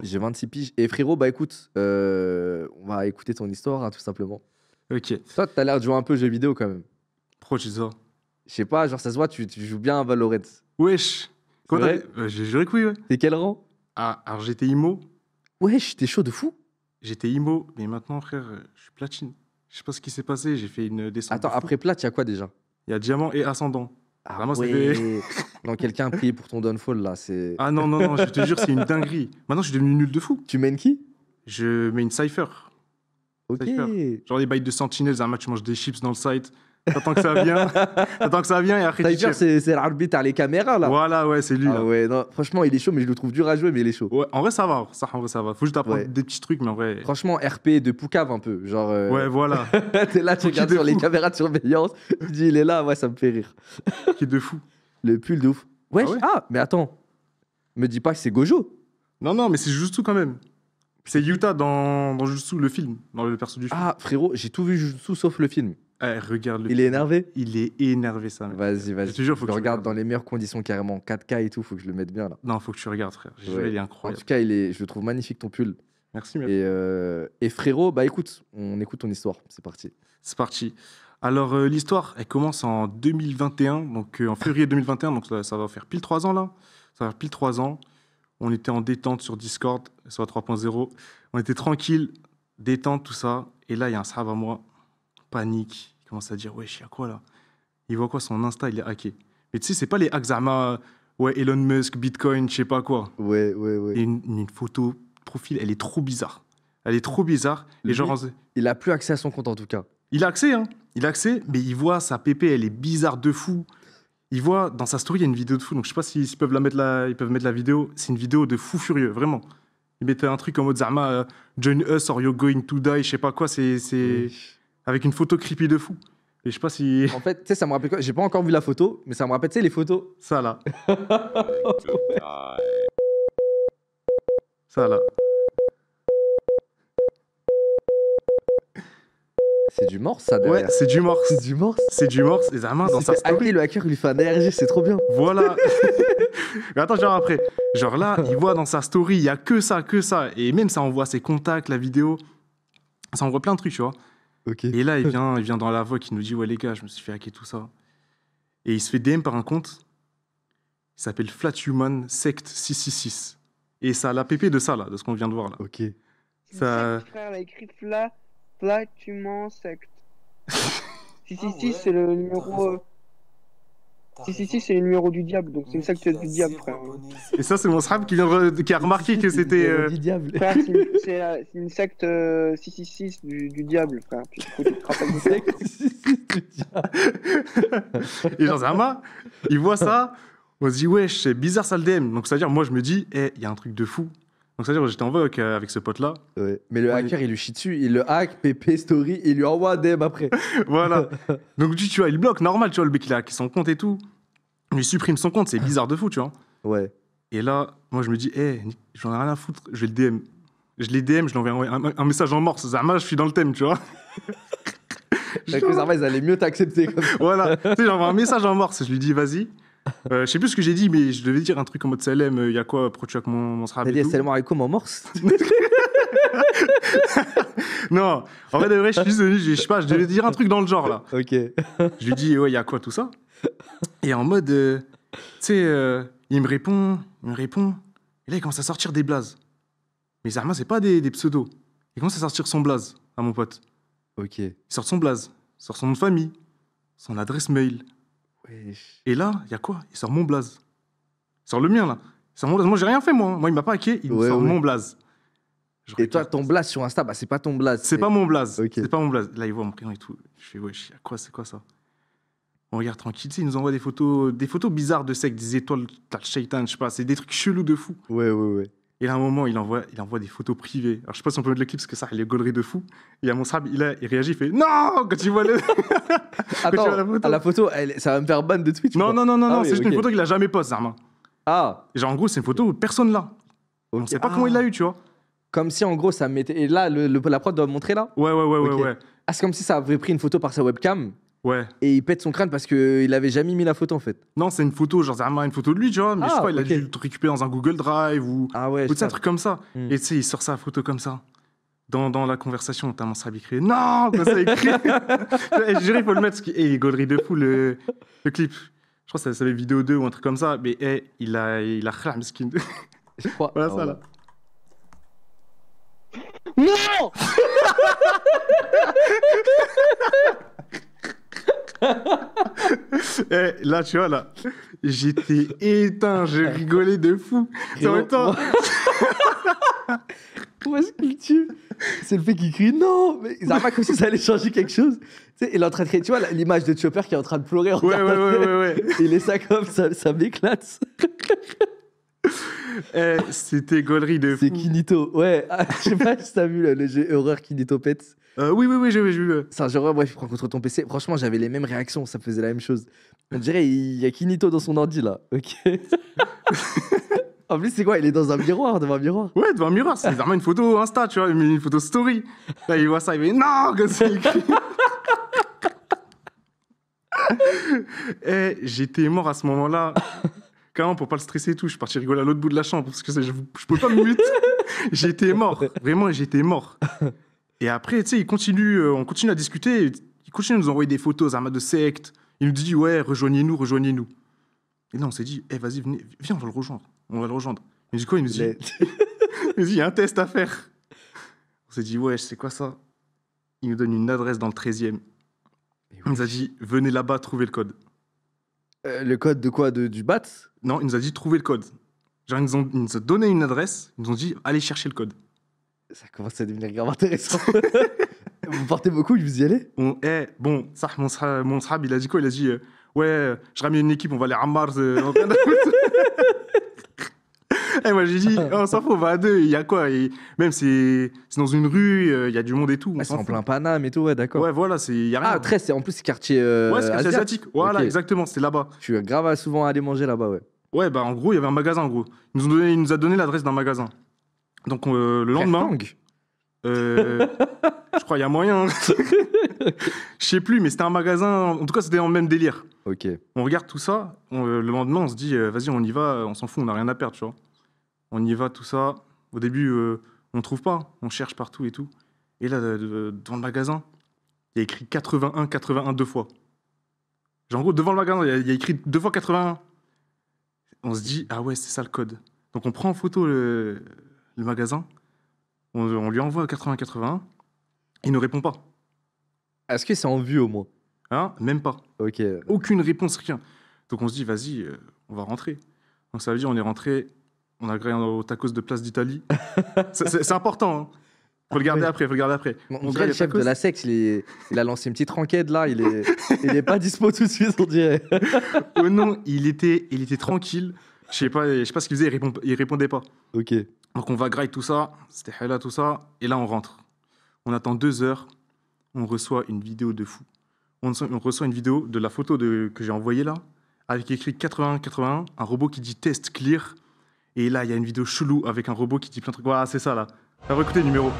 J'ai 26 piges. Et frérot, bah écoute, on va écouter ton histoire, hein, tout simplement. Ok. Toi, t'as l'air de jouer un peu aux jeux vidéo quand même. Pourquoi tu dis ça? Je sais pas, genre ça se voit, tu joues bien à Valorant. Wesh. Comment vrai j'ai juré que oui, ouais. T'es quel rang? Ah, alors j'étais IMO. Wesh, t'es chaud de fou. J'étais IMO, mais maintenant, frère, je suis platine. Je sais pas ce qui s'est passé, j'ai fait une descente. Attends, de fou. après plate, il y a quoi déjà? Il y a diamant et ascendant. Ah Vraiment, ça ouais. fait- Non, quelqu'un a prié pour ton downfall là. C'est. Ah non, non, non, je te jure, c'est une dinguerie. Maintenant, je suis devenu nul de fou. Tu mènes qui? Je mets une cypher. Ok. Cypher. Genre les bails de sentinelles, un match, tu manges des chips dans le site. T'attends que ça vienne. T'attends que ça vienne et après tu Cypher, tires. c'est l'arbitre à les caméras là. Voilà, ouais, c'est lui. Ah là. ouais, non, franchement, il est chaud, mais je le trouve dur à jouer, mais il est chaud. Ouais, en vrai, ça va. Ça, en vrai, ça va. Faut juste apprendre Ouais. des petits trucs, mais en vrai. Franchement, RP de Poucave un peu. Genre. Ouais, voilà. T'es là, tu Qui regardes de sur les fou. caméras de surveillance. Tu dis, il est là, ouais, ça me fait rire. Qui est de fou. Le pull de ouf. Wesh, Ah ouais ah, mais attends. Me dis pas que c'est Gojo. Non, non, mais c'est Jujutsu quand même. C'est Yuta dans Jujutsu, le film, dans le perso du film. Ah, frérot, j'ai tout vu Jujutsu sauf le film. Eh, regarde le Il est énervé? Il est énervé, ça. mec. Vas-y, vas-y. Je te jure, faut je que le tu regarde regardes. dans les meilleures conditions, carrément. 4K et tout, faut que je le mette bien là. Non, faut que tu regardes, frère. J'ai Ouais. juré, il est En incroyable. tout cas, je le trouve magnifique ton pull. Merci, merci. Et frérot, bah écoute, on écoute ton histoire. C'est parti. C'est parti. Alors, l'histoire, elle commence en 2021, donc en février 2021, donc ça va faire pile 3 ans là. Ça va faire pile 3 ans. On était en détente sur Discord, sur 3.0. On était tranquille, détente, tout ça. Et là, il y a un sahab à moi, panique. Il commence à dire, wesh, il y a quoi là? Il voit quoi? Son Insta, il est hacké. Mais tu sais, c'est pas les hacks Zama, ouais, Elon Musk, Bitcoin, je sais pas quoi. Ouais, ouais, ouais. Et une photo de profil, elle est trop bizarre. Elle est trop bizarre. Et Lui, genre, Il a plus accès à son compte en tout cas. il a accès, hein. Il a accès, mais il voit sa pépé, elle est bizarre de fou. Il voit dans sa story, il y a une vidéo de fou. Donc je sais pas s'ils peuvent mettre la vidéo. C'est une vidéo de fou furieux, vraiment. Il mettait un truc en mode Zama, join us or you're going to die, je sais pas quoi. C'est avec une photo creepy de fou. Et je sais pas si En fait, tu sais, ça me rappelle quoi? J'ai pas encore vu la photo, mais ça me rappelle, tu sais, les photos. ça là, ça là. C'est du morse, ça, Ouais, derrière. c'est du morse. C'est du morse. C'est du morse. Et Zama, dans Il sa fait hacker, story. le hacker, il lui fait un ARG, c'est trop bien. Voilà. Mais attends, genre après. Genre là, il voit dans sa story, il y a que ça, que ça. Et même ça envoie ses contacts, la vidéo. Ça envoie plein de trucs, tu vois. Ok. Et là, il vient dans la voix qui nous dit, ouais, les gars, je me suis fait hacker tout ça. Et il se fait DM par un compte. Il s'appelle Flathuman Sect 666. Et ça a la pépé de ça, là, de ce qu'on vient de voir, là. Ok. C'est Ça- une secte, frère, elle a écrit Flathuman Sect. Ah 666, ouais, c'est le t'as numéro. raison. T'as 666, raison. c'est le numéro du diable, donc c'est une Mec, secte il a du diable, zéro frère. abonné. Et ça, c'est mon srab qui a remarqué que c'était... Du diable. Frère, c'est une secte 666 du diable, frère. Faut que tu te rappelles de ça. Et genre, Zama, il voit ça, on se dit, wesh, c'est bizarre ça le DM. Donc, c'est-à-dire, moi, je me dis, il y a un truc de fou. Donc, c'est-à-dire, j'étais en vogue avec ce pote-là. Ouais. Mais le Ouais. hacker, il lui chie dessus, il le hack, PP, story, il lui envoie un DM après. Voilà. Donc, tu vois, il bloque, normal, tu vois, le mec, il a hacké son compte et tout. Il supprime son compte, c'est bizarre de fou, tu vois. Ouais. Et là, moi, je me dis, j'en ai rien à foutre, je vais le DM. Je l'ai DM, je lui envoie un message en morse. Zama, je suis dans le thème, tu vois. Les Arma, ils allaient mieux t'accepter comme ça. Voilà. Tu sais, j'envoie un message en morse. Je lui dis, vas-y. Je sais plus ce que j'ai dit, mais je devais dire un truc en mode Salem, il y a quoi, pourquoi tu as que mon srab T'as et dit tout. salam alaikum en morse. Non, en vrai, de vrai, je sais pas, je devais dire un truc dans le genre, là. Ok. Je lui dis, ouais, il y a quoi, tout ça. Et en mode, tu sais, il me répond. Et là, il commence à sortir des blazes. Mais Zama, c'est pas des pseudos. Il commence à sortir son blaze à mon pote. Ok. Il sort son blaze, il sort son nom de famille, son adresse mail. Wesh. Et là, il y a quoi? Il sort mon blaze. Il sort le mien, là. Il sort mon blaze. Moi, j'ai rien fait, moi. Moi, il m'a pas hacké, il me Ouais, sort ouais. mon blaze. Je Et toi, regarde. ton blaze sur Insta, bah c'est pas ton blaze. C'est pas mon blaze. Ok. C'est pas mon blaze. Là, il voit mon prénom et tout. Je fais, wesh, c'est quoi ça? On regarde tranquille. Tu sais, il nous envoie des photos bizarres de secte, des étoiles, t'as le shaitan, je sais pas. C'est des trucs chelous de fou. Ouais, ouais, ouais. Et là, à un moment, il envoie des photos privées. Alors, je sais pas si on peut mettre le clip parce que ça, il est gaulerie de fou. Et à mon srab, il réagit, il fait non quand il voit le. Attends, tu vois la photo. à la photo, ça va me faire ban de Twitch. Non, quoi. non, non, non, Ah non, oui, c'est juste ok. une photo qu'il a jamais postée, Zarma. Ah. Et genre, en gros, c'est une photo où personne là. On Ok. sait pas Ah. comment il l'a eu, tu vois. Comme si en gros ça mettait. Et là, la prod doit montrer là. Ouais, ouais, ouais, Ok. ouais, ouais. Ah, c'est comme si ça avait pris une photo par sa webcam Ouais. et il pète son crâne parce qu'il avait jamais mis la photo en fait. Non, c'est une photo, genre, Zarma, une photo de lui, tu vois. Mais je sais Ah, pas, il a ok. dû le récupérer dans un Google Drive ou. Ah ouais. Ou tu sais, un truc comme ça. Hmm. Et tu sais, il sort sa photo comme ça. Dans la conversation, t'as mon srab écrit non, comme ça écrit. Et je dirais, il faut le mettre. Il est gaulerie de fou, le clip. Je crois que ça s'appelait vidéo 2 ou un truc comme ça. Mais il a khla, miskin. Je crois. Voilà Ah, ça, là. Non! Là, tu vois, là, j'étais éteint, j'ai rigolé de fou. Ça en même temps, Où est-ce qu'il tue? C'est le fait qu'il crie non, mais ils pas comme si ça allait changer quelque chose. Tu sais, il est en train de crier, tu vois l'image de Chopper qui est en train de pleurer. En ouais, ouais, regardant ouais, le- ouais, ouais. Il est ça comme ça m'éclate. C'était gaulerie de fou. C'est Kinito. Ouais, ah, je sais pas si t'as vu le jeu Horror Kinito Pets. Oui, oui, oui, j'ai vu. C'est un jeu horreur, bref, il prend contre ton PC. Franchement, j'avais les mêmes réactions, ça faisait la même chose. On dirait il y a Kinito dans son ordi là. Ok. En plus, c'est quoi? Il est dans un miroir, devant un miroir. Ouais, devant un miroir, c'est vraiment une photo Insta, tu vois, une photo story. Là, il voit ça, il fait non, comme ça, il crie. J'étais mort à ce moment-là. Carrément, pour pas le stresser et tout, je suis parti rigoler à l'autre bout de la chambre parce que je pouvais pas me mute. J'étais mort. Vraiment, j'étais mort. Et après, tu sais, on continue à discuter. Il continue à nous envoyer des photos, Zama de secte. Il nous dit, ouais, rejoignez-nous, rejoignez-nous. Et là, on s'est dit, vas-y, viens, on va le rejoindre. On va le rejoindre. Il nous dit quoi? Il nous dit, il y a un test à faire. On s'est dit, ouais, c'est quoi ça? Il nous donne une adresse dans le 13e. Il nous a dit, venez là-bas, trouvez le code. Le code de quoi? Du BAT? Non, il nous a dit, trouvez le code. Genre, ils nous ont donné une adresse, ils nous ont dit, allez chercher le code. Ça commence à devenir grave intéressant. Vous portez beaucoup, vous y allez? Bon, ça, mon srab, il a dit quoi? Il a dit, ouais, je ramène une équipe, on va aller à Ammar. Et moi, j'ai dit, on s'en fout, on va à deux. Il y a quoi? Et même, c'est dans une rue, il y a du monde et tout. on Ah, c'est s'en en fout. plein Paname et tout, ouais, d'accord. Ouais, voilà, il y a rien. Ah, 13, en plus, c'est quartier. Ouais, c'est quartier asiatique. Voilà, Ok. exactement, c'est là-bas. Je suis grave souvent allé manger là-bas, ouais. Ouais, bah en gros, il y avait un magasin, en gros. Il nous a donné l'adresse d'un magasin. Donc, le lendemain. Je crois, il y a moyen. Je sais plus, mais c'était un magasin. En tout cas, c'était dans le même délire. Ok. On regarde tout ça. Le lendemain, on se dit, vas-y, on y va. On s'en fout, on n'a rien à perdre, tu vois. On y va, tout ça. Au début, on trouve pas. On cherche partout et tout. Et là, dans le magasin, il y a écrit 81, 81 deux fois. Genre, en gros, devant le magasin, il y a écrit 2 fois 81. On se dit, ah ouais, c'est ça le code. Donc, on prend en photo le magasin. On lui envoie 80-81. Il ne répond pas. Est-ce que c'est en vue au moins? Hein? Même pas. Ok. Aucune réponse, rien. Donc on se dit, vas-y, on va rentrer. Donc ça veut dire, on est rentré, on a grillé au tacos de Place d'Italie. C'est important, hein. Faut le garder après, faut le garder après. On dirait le chef de la secte, il a lancé une petite enquête là, il est pas dispo tout de suite, on dirait. Oh non, il était tranquille. Je sais pas ce qu'il faisait, il répondait pas. Ok. Donc on va grailler tout ça, c'était halal tout ça, et là on rentre. On attend 2 heures, on reçoit une vidéo de fou. On reçoit une vidéo de la photo que j'ai envoyée là, avec écrit 81-81, un robot qui dit test clear, et là il y a une vidéo chelou avec un robot qui dit plein de trucs. Voilà, c'est ça là. Alors écoutez le numéro.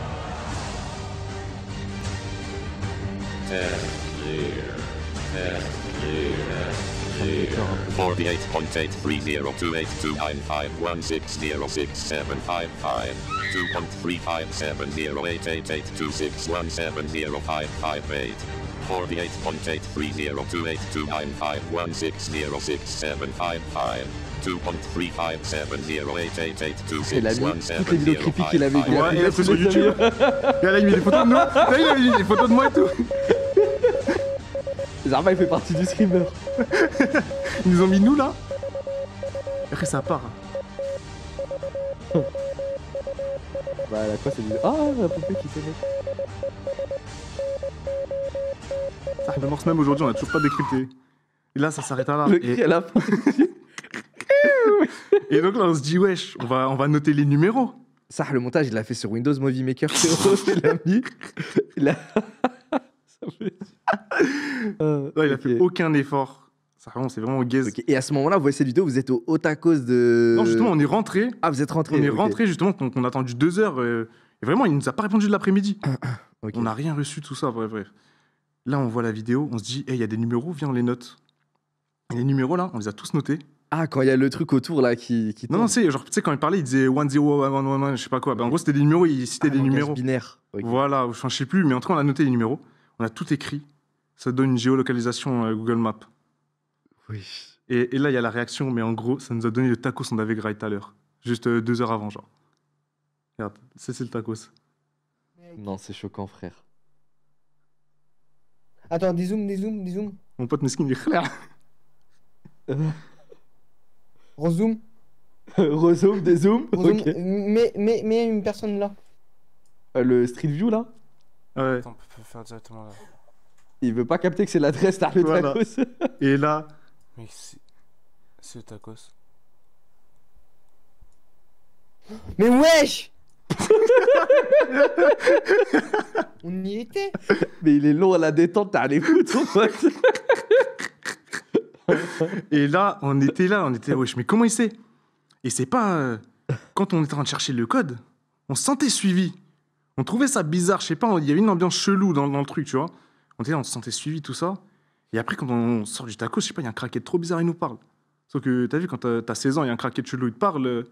C'est la nuit, toutes les vidéos creepy qu'il avait vues. Ouais, et là, c'est sur YouTube. Et là, il met des photos de nous. Là, il a mis des photos de moi et tout. Zarma, il fait partie du streamer. Ils nous ont mis nous là. Et après, ça part. Bah, la quoi, c'est du. Ah, la poupée qui s'émet. Ça commence même aujourd'hui, on a toujours pas décrypté. Et là, ça s'arrête là. Le cri à la fin. Et donc là, on se dit, wesh, on va noter les numéros. Ça, le montage, il l'a fait sur Windows Movie Maker. Il l'a mis. Il a. Ça fait. Là, il a fait aucun effort. Ça, vraiment, c'est vraiment gaze. Okay. Et à ce moment-là, vous voyez cette vidéo, vous êtes au tacos de. Non, justement, on est rentré. Ah, vous êtes rentré. On est rentré, justement, donc on a attendu 2 heures. Et vraiment, il nous a pas répondu de l'après-midi. Okay. On n'a rien reçu, tout ça, bref. Là, on voit la vidéo, on se dit, il y a des numéros, viens, on les note. Et les numéros, là, on les a tous notés. Ah, quand il y a le truc autour, là, qui Non, c'est genre, tu sais, quand il parlait, il disait 10111, je sais pas quoi. Ben, en gros, c'était des numéros, il citait des numéros. Binaire. Okay. Voilà, je sais plus, mais en tout cas, on a noté les numéros. On a tout écrit. Ça donne une géolocalisation Google Maps. Oui. Et là, il y a la réaction, mais en gros, ça nous a donné le tacos qu'on avait graillé tout à l'heure. Juste 2 heures avant, genre. Regarde, c'est le tacos. Non, c'est choquant, frère. Attends, des zooms. Mon pote Meskin, il est clair. Rezoom. Rezoom, dézoom. Ok. Mais une personne là. Le Street View, là. Ouais. Attends, on peut faire directement là. Il veut pas capter que c'est l'adresse, t'as le Voilà. tacos. Et là, Mec, c'est le tacos. Mais wesh. On y était. Mais il est long à la détente, t'as les fous, ton pote. Et là, on était, wesh, mais comment il sait? Et c'est pas... quand on était en train de chercher le code, on se sentait suivi. On trouvait ça bizarre, je sais pas, il y avait une ambiance chelou dans le truc, tu vois. On était là, on se sentait suivi, tout ça. Et après, quand on sort du tacos, je sais pas, il y a un craquette trop bizarre, il nous parle. Sauf que, t'as vu, quand t'as 16 ans, il y a un craquette chelou, il te parle,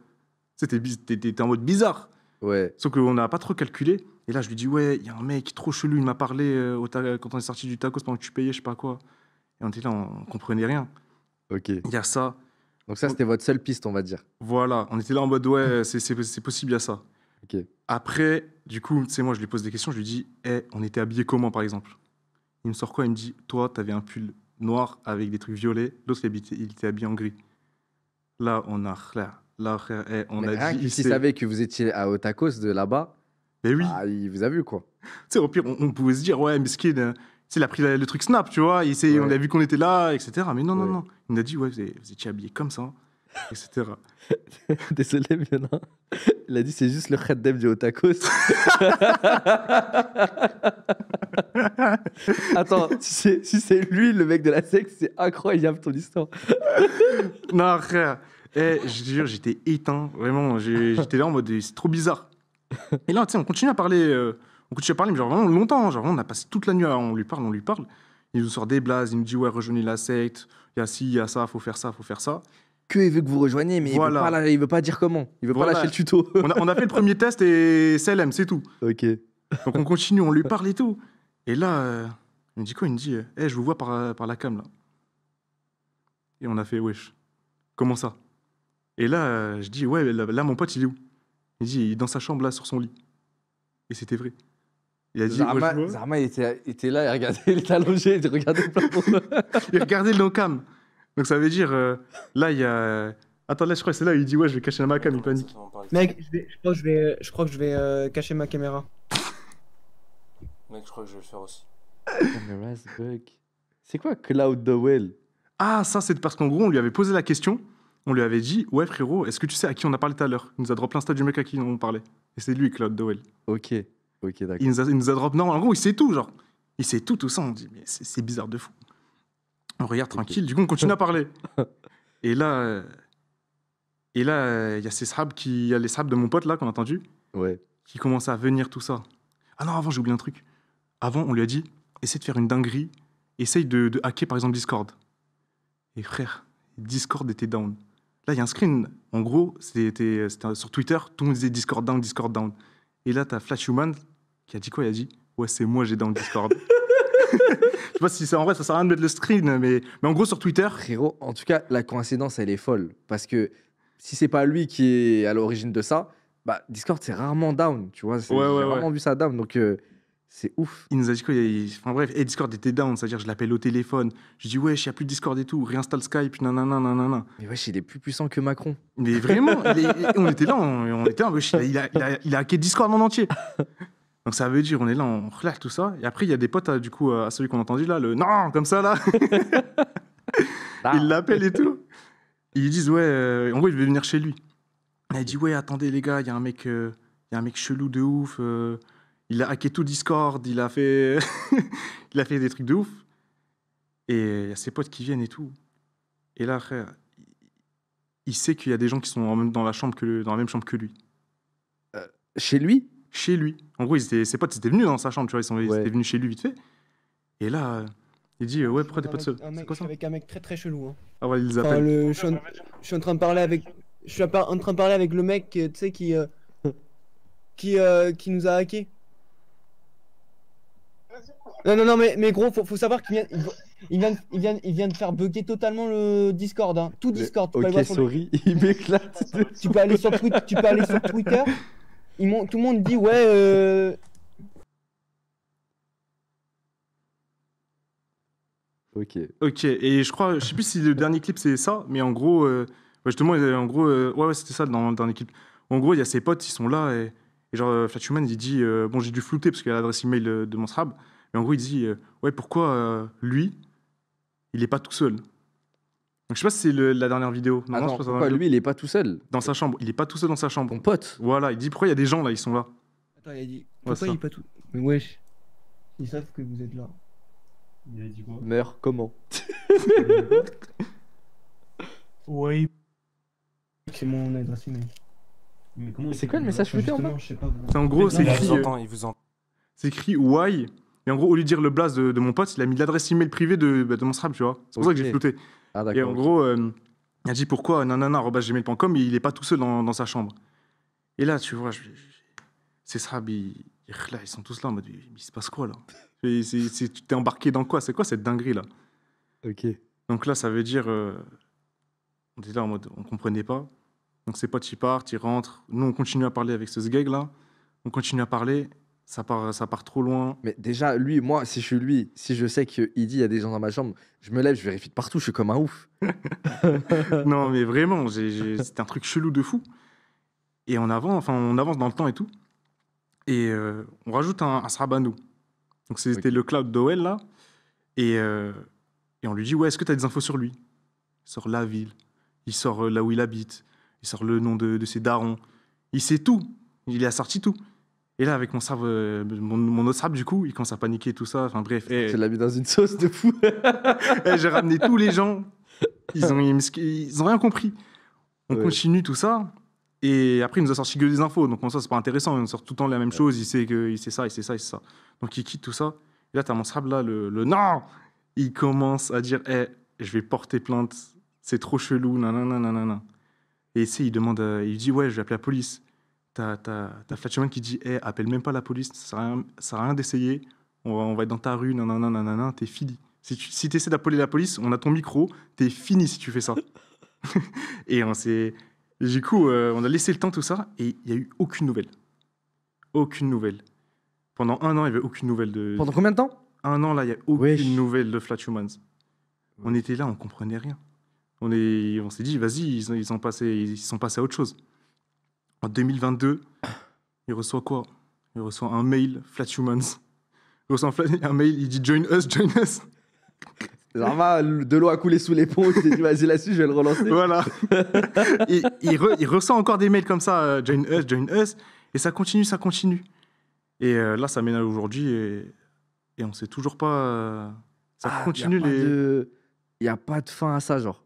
t'es en mode bizarre. Ouais. Sauf qu'on n'a pas trop calculé. Et là, je lui dis, ouais, il y a un mec trop chelou, il m'a parlé quand on est sorti du tacos pendant que tu payais, je sais pas quoi. Et on était là, on comprenait rien. Ok. Il y a ça. Donc ça, c'était votre seule piste, on va dire. Voilà, on était là en mode, ouais, c'est possible, il y a ça. Ok. Après, du coup, tu sais, moi, je lui pose des questions, je lui dis, on était habillés comment, par exemple? Il me sort quoi? Il me dit, toi, t'avais un pull noir avec des trucs violets, l'autre, il était habillé en gris. Là, on a on a dit... S'il savait que vous étiez au tacos de là-bas, mais oui. Ah, il vous a vu, quoi. Tu sais, au pire, on pouvait se dire, ouais, Meskin, tu sais, il a pris le truc Snap, tu vois, Ouais. on a vu qu'on était là, etc. Mais non, Ouais. non. Il nous a dit, ouais, vous étiez habillés comme ça, etc. Désolé, mais non. Il a dit, c'est juste le khaddem du tacos. Attends, si c'est lui, le mec de la secte, c'est incroyable ton histoire. Non, frère. Je te jure, j'étais éteint. Vraiment, j'étais là en mode, c'est trop bizarre. Et là, tu sais, on continue à parler, mais genre vraiment longtemps. Genre, on a passé toute la nuit, on lui parle. Il nous sort des blazes, il nous dit, ouais, rejoignez la secte, il y a ci, il y a ça, faut faire ça. Que il veut que vous rejoigniez, mais Voilà. il veut pas dire comment. Il veut Voilà. pas lâcher le tuto. On a fait le premier test et CLM, c'est tout. Ok. Donc on continue, on lui parle et tout. Et là, il me dit quoi? Il me dit, je vous vois par la cam, là. Et on a fait, wesh, comment ça? Et là, je dis, ouais, là, mon pote, il est où? Il dit, il est dans sa chambre, là, sur son lit. Et c'était vrai. Il a dit, ouais, je vois. Zarma était là, il était allongé, il regardait le plafond. Il regardait le no-cam. Donc ça veut dire, là, il y a... Attends, là, je crois que c'est là, il dit, ouais, je vais cacher ma cam, il panique. Mec, je crois que je vais cacher ma caméra. Mec, je crois que je vais le faire aussi. Cameras bug. C'est quoi Cloud the Well? Ah, ça, c'est parce qu'en gros, on lui avait posé la question. On lui avait dit, ouais, frérot, est-ce que tu sais à qui on a parlé tout à l'heure? Il nous a drop l'insta du mec à qui on parlait. Et c'est lui, Cloud Dowell. Ok, d'accord. Il nous a drop. Non, en gros, il sait tout, genre. Il sait tout ça. On dit, mais c'est bizarre de fou. On regarde tranquille. Du coup, on continue à parler. Et là, il y a les sahabs de mon pote, là, qu'on a entendu, Ouais. qui commencent à venir, tout ça. Ah non, avant, j'ai oublié un truc. Avant, on lui a dit, essaie de faire une dinguerie. Essaye de hacker, par exemple, Discord. Et frère, Discord était down. Là, il y a un screen. En gros, c'était sur Twitter, tout le monde disait Discord down, Discord down. Et là, t'as Flash Human qui a dit quoi? Il a dit, ouais, c'est moi, j'ai down Discord. Je sais pas si c'est en vrai, ça sert à rien de mettre le screen, mais en gros, sur Twitter. Frérot, en tout cas, la coïncidence, elle est folle. Parce que si c'est pas lui qui est à l'origine de ça, bah, Discord, c'est rarement down, tu vois. J'ai rarement vu ça down, donc c'est ouf. Il nous a dit quoi? Enfin bref, et Discord était down, c'est-à-dire je l'appelle au téléphone. Je dis, ouais, il n'y a plus de Discord et tout, réinstalle Skype, nanana. Mais wesh, il est plus puissant que Macron. Mais vraiment, on était là, wesh, il a hacké Discord en entier. Donc ça veut dire, on est là, on relâche tout ça. Et après, il y a des potes, du coup, à celui qu'on a entendu là, le non, comme ça là. Ils l'appellent et tout. Ils disent, ouais, en gros, il veut venir chez lui. Et il dit, ouais, attendez les gars, il y a un mec chelou de ouf. Il a hacké tout Discord, il a fait des trucs de ouf. Et il y a ses potes qui viennent et tout. Et là, frère, il sait qu'il y a des gens qui sont dans la même chambre que lui. Chez lui? Chez lui. En gros, ses potes étaient venus dans sa chambre, tu vois, ils étaient venus chez lui vite fait. Et là, il dit, ouais, pourquoi t'es pas seul? C'est quoi ça? Avec un mec très très chelou. Hein. Ah ouais, ils les Enfin, appellent. je suis en train de parler avec. Je suis en train de parler avec le mec, tu sais, qui nous a hacké. Non, mais gros, faut savoir qu'il vient de faire bugger totalement le Discord. Hein. Tout Discord. Tu peux aller Ok, voir sur sorry, il m'éclate. tu peux aller sur Twitter. Tout le monde dit, ouais. Ok, et je crois, je sais plus si le dernier clip c'est ça, mais en gros, justement, ouais, c'était ça dans le dernier clip. En gros, il y a ses potes, ils sont là, et genre, Flathuman, il dit, bon, j'ai dû flouter parce qu'il y a l'adresse email de mon SRAB, mais en gros, il dit, ouais, pourquoi lui, il est pas tout seul? Donc, je sais pas si c'est la dernière vidéo. Non, Attends, je pense pourquoi lui, il est pas tout seul? dans sa chambre, il est pas tout seul dans sa chambre. Ton pote? Voilà, il dit, pourquoi il y a des gens là, ils sont là? Attends, il a dit. Ouais, Pourquoi ça. il est pas tout. Mais wesh. Ils savent que vous êtes là. Il a dit quoi? Meurs comment? Ouais. C'est mon adresse email. Mais comment C'est quoi le message flouté en bas? Je sais pas. C'est en gros, c'est Il écrit, vous entend, il vous entend. c'est écrit why. Et en gros, au lieu de dire le blaze de mon pote, il a mis l'adresse email privée de mon SRAB, tu vois. C'est pour ça que j'ai Ok. flouté. Ah Et d'accord. en gros, il a dit pourquoi nanana@gmail.com, et il est pas tout seul dans sa chambre. Et là, tu vois, c'est SRAB, ils sont tous là en mode, mais il se passe quoi là? Tu t'es embarqué dans quoi? C'est quoi cette dinguerie là? Ok. Donc là, ça veut dire, on était là en mode, on comprenait pas. Donc ses potes, ils partent, ils rentrent. Nous, on continue à parler avec ce sgeg là. On continue à parler. Ça part trop loin. Mais déjà, lui, moi, si je suis lui, si je sais qu'il dit il y a des gens dans ma chambre, je me lève, je vérifie de partout, je suis comme un ouf. Non, mais vraiment, c'était un truc chelou de fou. Et on avance dans le temps et tout. Et on rajoute un SRAB à nous. Donc c'était le Cloud Dowell là. Et on lui dit, ouais, est-ce que tu as des infos sur lui? Il sort la ville, il sort là où il habite, il sort le nom de ses darons. Il sait tout. Il a sorti tout. Et là, avec mon SRAB, mon autre SRAB, du coup, il commence à paniquer, tout ça. Enfin bref. Tu l'as mis dans une sauce de fou. J'ai ramené tous les gens. Ils ont rien compris. On continue tout ça. Et après, il nous a sorti que des infos. Donc, en soi, c'est pas intéressant. Il nous sort tout le temps la même chose. Il sait ça, il sait ça, il sait ça. Donc, il quitte tout ça. Et là, t'as mon sable, là, le non. Il commence à dire, je vais porter plainte. C'est trop chelou, nanana, nanana. Et il demande, il dit, ouais, je vais appeler la police. T'as Flatchman qui dit, appelle même pas la police. Ça sert à rien d'essayer. On va être dans ta rue, nanana, nanana. T'es fini. Si tu essaies d'appeler la police, on a ton micro. T'es fini si tu fais ça. Et du coup, on a laissé le temps, tout ça, et il n'y a eu aucune nouvelle. Aucune nouvelle. Pendant 1 an, il n'y avait aucune nouvelle de... Pendant combien de temps? 1 an, là, il n'y a aucune nouvelle de Flatchumans. On était là, on ne comprenait rien. On s'est dit, vas-y, ils sont passés à autre chose. En 2022, il reçoit quoi? Il reçoit un mail, Flatchumans. Il reçoit un mail, il dit, join us, join us. Genre, de l'eau a coulé sous les ponts, il s'est dit, vas-y, là-dessus, je vais le relancer. Voilà. Et il reçoit encore des mails comme ça, join us, et ça continue. Et là, ça mène à aujourd'hui, et on ne sait toujours pas... ça continue Il n'y a pas de fin à ça, genre.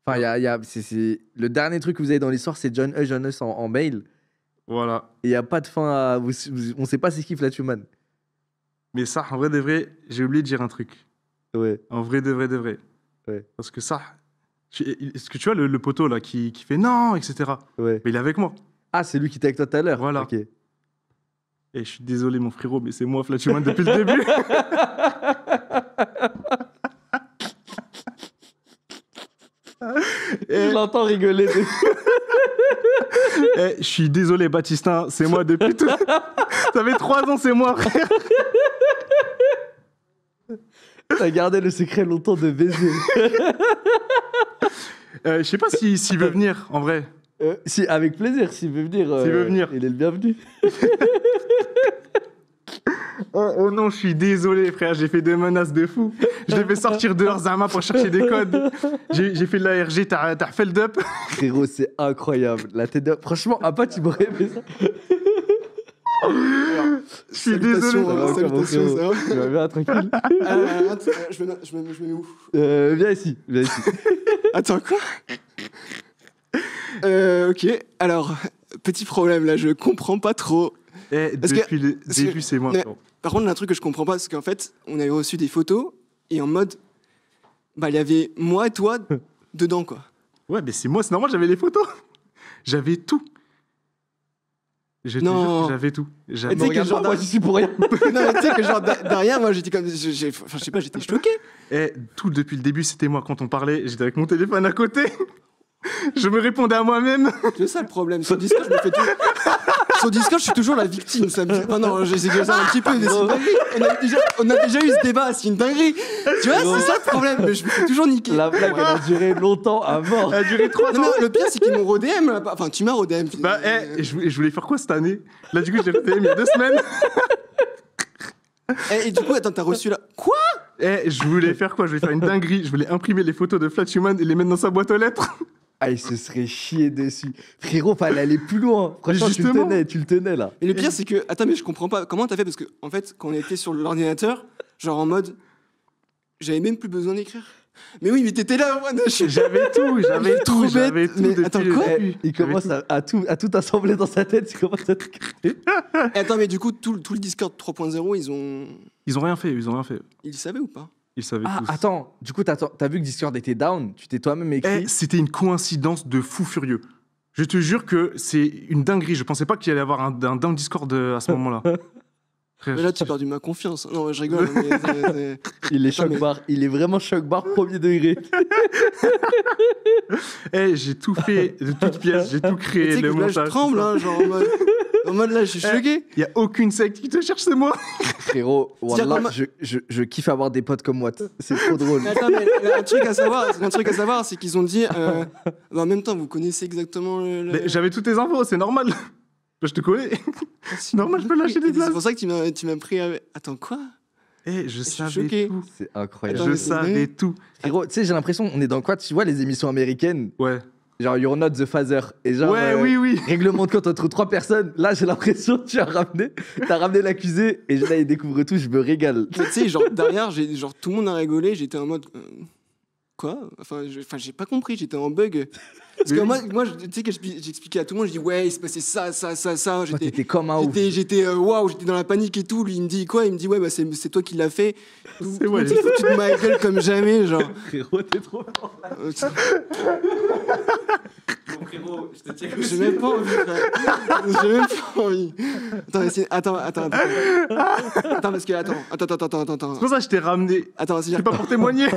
Enfin, c'est le dernier truc que vous avez dans l'histoire, c'est join us en mail. Voilà. Et il n'y a pas de fin à... on ne sait pas c'est qui Flatchman. Mais ça, en vrai de vrai, j'ai oublié de dire un truc. Ouais. En vrai de vrai. Ouais. Parce que ça... Est-ce que tu vois le poteau là qui fait non, etc. Ouais. Mais il est avec moi. Ah, c'est lui qui était avec toi tout à l'heure. Voilà. Ok. Et je suis désolé, mon frérot, mais c'est moi, Flatchman, depuis le début. Je l'entends rigoler. Je suis désolé, Baptistin, c'est moi depuis tout. Ça fait 3 ans, c'est moi, frère. T'as gardé le secret longtemps de baiser. Je sais pas s'il veut venir, en vrai. Si, avec plaisir, s'il veut venir. S'il veut venir. Il est le bienvenu. Oh non, je suis désolé, frère, j'ai fait des menaces de fou. Je l'ai fait sortir dehors, Zama, pour chercher des codes. J'ai fait de l'ARG, t'as fait le dup. Frérot, c'est incroyable. La tête de... Franchement, un pote, il m'aurait fait ça. Je suis désolé. Salutations, ça va? Tu vas bien, tranquille. Je me mets où? Viens ici. Attends, quoi? Ok, alors, petit problème là, je comprends pas trop. Depuis le début, c'est moi. Par contre, il y a un truc que je comprends pas, c'est qu'en fait, on avait reçu des photos et en mode, il y avait moi et toi dedans, quoi. Ouais, mais c'est moi, c'est normal, j'avais les photos. J'avais tout. Je te jure que j'avais tout. Tu sais que genre, moi, j'y suis pour rien. non, mais tu sais que genre, derrière, moi, j'étais comme... je sais pas, j'étais choqué. Tout depuis le début, c'était moi. Quand on parlait, j'étais avec mon téléphone à côté. Je me répondais à moi-même. C'est ça le problème. Sur Discord, je me fais tout... Sur Discord, je suis toujours la victime. Ça me... Enfin, non, j'exagère un petit peu. Mais on a déjà eu ce débat. C'est une dinguerie. Tu vois, c'est ça le problème. Mais je me fais toujours niquer. La blague, elle a duré longtemps avant. Elle a duré 3 ans. Non, mais le pire, c'est qu'ils m'ont redm. Enfin, tu m'as redm. Je voulais faire quoi cette année? Là, du coup, je l'ai fait il y a 2 semaines. Et du coup, attends, t'as reçu là. Quoi? Je voulais faire quoi? Je voulais faire une dinguerie. Je voulais imprimer les photos de Flatchman et les mettre dans sa boîte aux lettres. Ah, il se serait chié dessus. Frérot, fallait aller plus loin. Franchement, tu le tenais là. Et le pire, c'est que... Attends, mais je comprends pas. Comment t'as fait? Parce que, en fait, quand on était sur l'ordinateur, genre en mode... J'avais même plus besoin d'écrire. Mais oui, mais t'étais là, moi. J'avais tout, j'avais tout. Mais attends, quoi? Il commence à tout assembler dans sa tête. Il commence à tout créer. Attends, mais du coup, tout le Discord 3.0, Ils ont rien fait, Ils savaient ou pas? Ils savaient tous. Attends, du coup, t'as vu que Discord était down? Tu t'es toi-même écrit? C'était une coïncidence de fou furieux. Je te jure que c'est une dinguerie. Je pensais pas qu'il allait y avoir un down Discord à ce moment-là. Mais là, tu as perdu ma confiance. Non, je rigole. Mais il est choc-bar. Il est vraiment choc-bar premier degré. J'ai tout fait de toutes pièces. J'ai tout créé. Le montage. Là, je tremble, hein, genre en mode là, je suis choqué. Il y a aucune secte qui te cherche, c'est moi. Frérot, wallah, je kiffe avoir des potes comme Watt. C'est trop drôle. Mais attends, mais un truc à savoir, c'est qu'ils ont dit en même temps, vous connaissez exactement Mais j'avais toutes tes infos, c'est normal. Je te connais. C'est normal, je peux lâcher des places. C'est pour ça que tu m'as pris. Attends, quoi? Je savais tout. C'est incroyable. Je savais tout. Frérot, tu sais, j'ai l'impression, on est dans quoi? Tu vois les émissions américaines? Ouais. Genre, You're not the father. Et genre, oui. Règlement de compte entre 3 personnes. Là, j'ai l'impression que t'as ramené l'accusé. Et là, il découvre tout, je me régale. Tu sais, genre, derrière, tout le monde a rigolé. J'étais en mode. quoi? Enfin, j'ai pas compris, j'étais en bug. Parce que moi tu sais que j'expliquais à tout le monde, je dis ouais, il se passait ça. Toi, t'étais comme un ouf. J'étais waouh, j'étais dans la panique et tout. Lui, il me dit quoi? Il me dit ouais, bah c'est toi qui l'as fait. C'est moi, Tu foutu de ma gueule comme jamais, genre. Frérot, t'es trop fort. Bon, frérot, je te tiens J'ai même pas envie, frère. J'ai même pas envie. Attends, parce que attends. C'est pour ça que je t'ai ramené. Attends, C'est pas pour témoigner.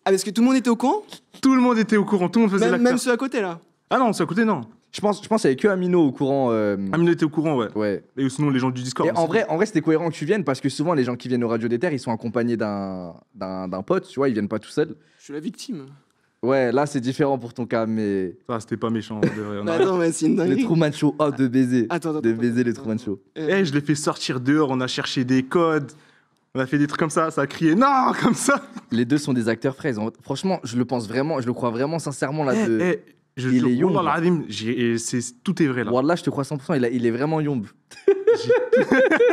parce que tout le monde était au courant? Tout le monde était au courant, tout le monde faisait l'acteur. Même ceux à côté là. Ah non, c'est à côté, non. Je pense qu'il y avait que Amino au courant. Amino était au courant, ouais. Ouais. Et sinon, les gens du Discord. Et en vrai, c'était cohérent que tu viennes parce que souvent, les gens qui viennent au Radio des Terres, ils sont accompagnés d'un pote, tu vois, ils viennent pas tout seuls. Je suis la victime. Ouais, là, c'est différent pour ton cas, mais. Ça, c'était pas méchant. de vrai, Mais attends, mais c'est une Le dinguerie. Truman Show, oh, de baiser. Attends. De baiser les Truman Show. Eh, je l'ai fait sortir dehors, on a cherché des codes, on a fait des trucs comme ça a crié non, comme ça. Les deux sont des acteurs fraises. Franchement, je le pense vraiment, je le crois vraiment sincèrement là. Je Il est yomb. yomb, là. Tout est vrai là. Wallah, je te crois 100%, il est vraiment yomb.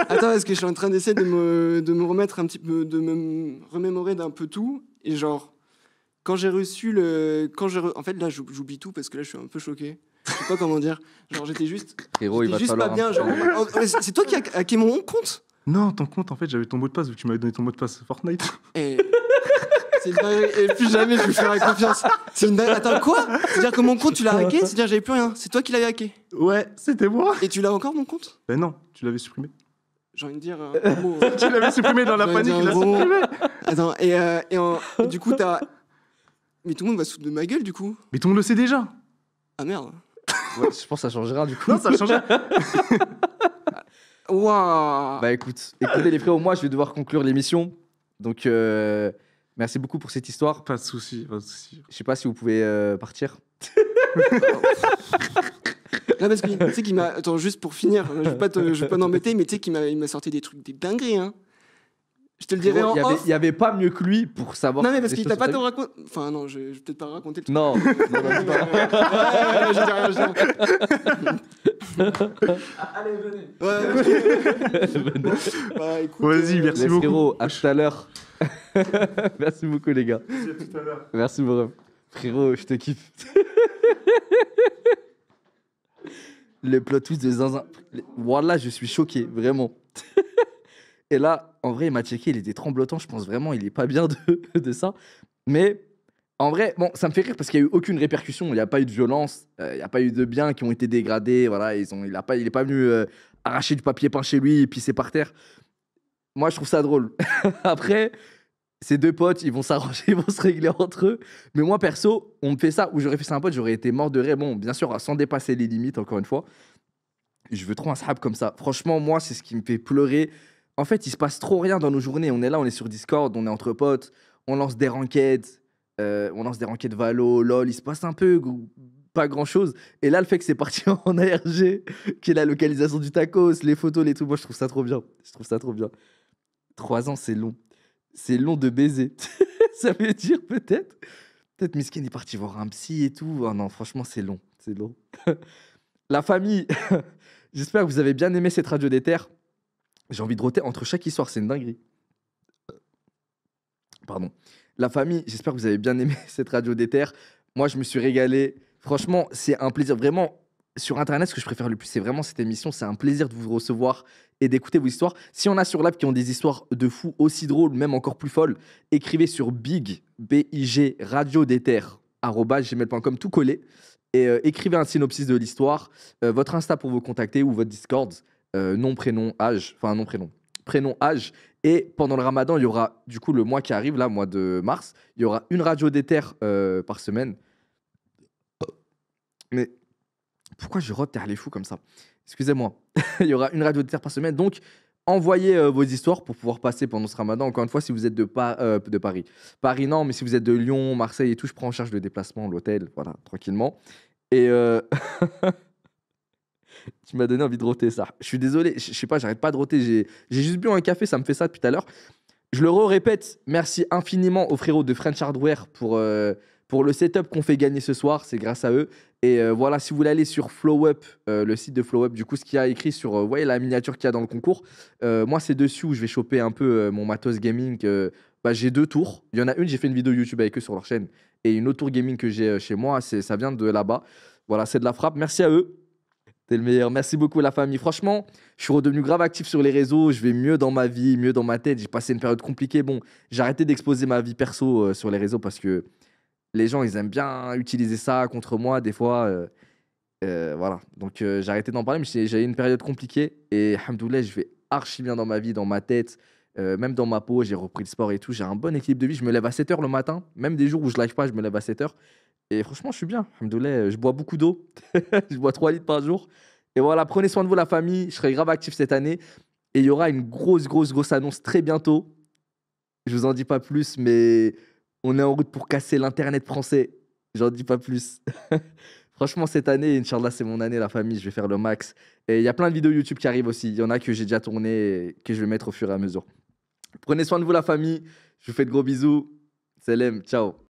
Attends, parce que je suis en train d'essayer de me remettre un petit peu, de me remémorer d'un peu tout. Et genre, quand j'ai reçu le. En fait, là, j'oublie tout parce que là, je suis un peu choqué. Je sais pas comment dire. Genre, j'étais juste. Frérot, il va juste falloir. pas bien. Genre, c'est toi qui as hacké mon compte? Non, ton compte, en fait, j'avais ton mot de passe, vu que tu m'avais donné ton mot de passe Fortnite. Et. C'est une dinguerie. Et plus jamais je vous ferai confiance. C'est une dinguerie. Attends, quoi? C'est-à-dire que mon compte, tu l'as hacké? C'est-à-dire que j'avais plus rien. C'est toi qui l'avais hacké? Ouais, c'était moi. Et tu l'as encore, mon compte? Ben non, tu l'avais supprimé. J'ai envie de dire un mot. Tu l'avais supprimé dans la panique, il l'a supprimé. Attends, et du coup, t'as. Mais tout le monde va se foutre de ma gueule, du coup. Mais tout le monde le sait déjà. Ah merde. Ouais, je pense que ça change rien du coup. Non, ça a changé. Waouh. Bah écoutez les frérots, moi je vais devoir conclure l'émission. Donc merci beaucoup pour cette histoire. Pas de souci, pas de souci. Je sais pas si vous pouvez partir. Là, parce que tu sais qu'il m'a. Attends, juste pour finir, je vais pas t'embêter, mais tu sais qu'il m'a sorti des trucs, des dingueries, hein. Je te le dirai en off. Il y avait pas mieux que lui pour savoir. Non, mais parce des qu'il choses t'a pas sur te ta vie. raconter. Enfin, non, je vais peut-être pas raconter le truc. Non. Je dis rien. Allez, venez. Bah, écoute, Vas-y, merci Les beaucoup. frérots, à tout à l'heure. Merci beaucoup les gars. Merci, à tout à l'heure. Merci mon ref. Frérot, je te kiffe. Le plot twist de Zinzin. Wallah, je suis choqué, vraiment. Et là, en vrai, il m'a checké, il était tremblotant. Je pense vraiment, il est pas bien de ça. Mais en vrai, bon, ça me fait rire parce qu'il n'y a eu aucune répercussion. Il n'y a pas eu de violence. Il n'y a pas eu de biens qui ont été dégradés. Voilà, il est pas venu arracher du papier peint chez lui et pisser par terre. Moi, je trouve ça drôle. Après, ces deux potes, ils vont s'arranger, ils vont se régler entre eux. Mais moi, perso, on me fait ça, ou j'aurais fait ça à un pote, j'aurais été mort de rire. Bon, bien sûr, sans dépasser les limites, encore une fois. Je veux trop un sahab comme ça. Franchement, moi, c'est ce qui me fait pleurer. En fait, il se passe trop rien dans nos journées. On est là, on est sur Discord, on est entre potes, on lance des ranked, Valo, LOL. Il se passe un peu pas grand chose. Et là, le fait que c'est parti en ARG, qui est la localisation du tacos, les photos, les trucs, moi, je trouve ça trop bien. 3 ans, c'est long. C'est long de baiser. Ça veut dire peut-être Miskin est parti voir un psy et tout. Ah non, franchement, c'est long. La famille, j'espère que vous avez bien aimé cette radio des terres. J'ai envie de roter entre chaque histoire, c'est une dinguerie. Pardon. La famille, j'espère que vous avez bien aimé cette radio des terres. Moi, je me suis régalé. Franchement, c'est un plaisir. Vraiment, sur Internet, ce que je préfère le plus, c'est vraiment cette émission. C'est un plaisir de vous recevoir et d'écouter vos histoires. Si on a sur l'app qui ont des histoires de fous aussi drôles, même encore plus folles, écrivez sur BIG, radio des terres, @gmail.com, tout collé. Et écrivez un synopsis de l'histoire, votre Insta pour vous contacter ou votre Discord, nom, prénom, âge, enfin nom, prénom, âge. Et pendant le Ramadan, il y aura, du coup, le mois qui arrive, là, mois de mars, il y aura une radio des terres par semaine. Mais pourquoi je rote terre les fous comme ça? Excusez-moi. Il y aura une radio des terres par semaine. Donc, envoyez vos histoires pour pouvoir passer pendant ce Ramadan. Encore une fois, si vous êtes de Paris. Paris, non, mais si vous êtes de Lyon, Marseille et tout, je prends en charge le déplacement, l'hôtel, voilà, tranquillement. Et tu m'as donné envie de roter ça. Je suis désolé, je sais pas, j'arrête pas de roter. J'ai juste bu un café, ça me fait ça depuis tout à l'heure. Je le répète, merci infiniment aux frérots de French Hardware pour le setup qu'on fait gagner ce soir, c'est grâce à eux. Et voilà, si vous voulez aller sur Flow Up, le site de Flow Up, du coup, ce qu'il y a écrit sur, vous voyez la miniature qu'il y a dans le concours, moi, c'est dessus où je vais choper un peu mon matos gaming. Bah, j'ai 2 tours. Il y en a une, j'ai fait une vidéo YouTube avec eux sur leur chaîne. Et une autre tour gaming que j'ai chez moi, ça vient de là-bas. Voilà, c'est de la frappe. Merci à eux. T'es le meilleur. Merci beaucoup, la famille. Franchement, je suis redevenu grave actif sur les réseaux. Je vais mieux dans ma vie, mieux dans ma tête. J'ai passé une période compliquée. Bon, j'ai arrêté d'exposer ma vie perso sur les réseaux parce que les gens, ils aiment bien utiliser ça contre moi, des fois. Voilà. Donc, j'ai arrêté d'en parler, mais j'ai eu une période compliquée. Et, alhamdoulilah, je vais archi bien dans ma vie, dans ma tête, même dans ma peau. J'ai repris le sport et tout. J'ai un bon équilibre de vie. Je me lève à 7 h le matin. Même des jours où je ne live pas, je me lève à 7 h. Et franchement, je suis bien. Alhamdoulilah, je bois beaucoup d'eau. Je bois 3 litres par jour. Et voilà, prenez soin de vous, la famille. Je serai grave actif cette année. Et il y aura une grosse annonce très bientôt. Je vous en dis pas plus, mais on est en route pour casser l'Internet français. J'en dis pas plus. Franchement, cette année, Inch'Allah, c'est mon année, la famille. Je vais faire le max. Et il y a plein de vidéos YouTube qui arrivent aussi. Il y en a que j'ai déjà tournées et que je vais mettre au fur et à mesure. Prenez soin de vous, la famille. Je vous fais de gros bisous. Salam, ciao.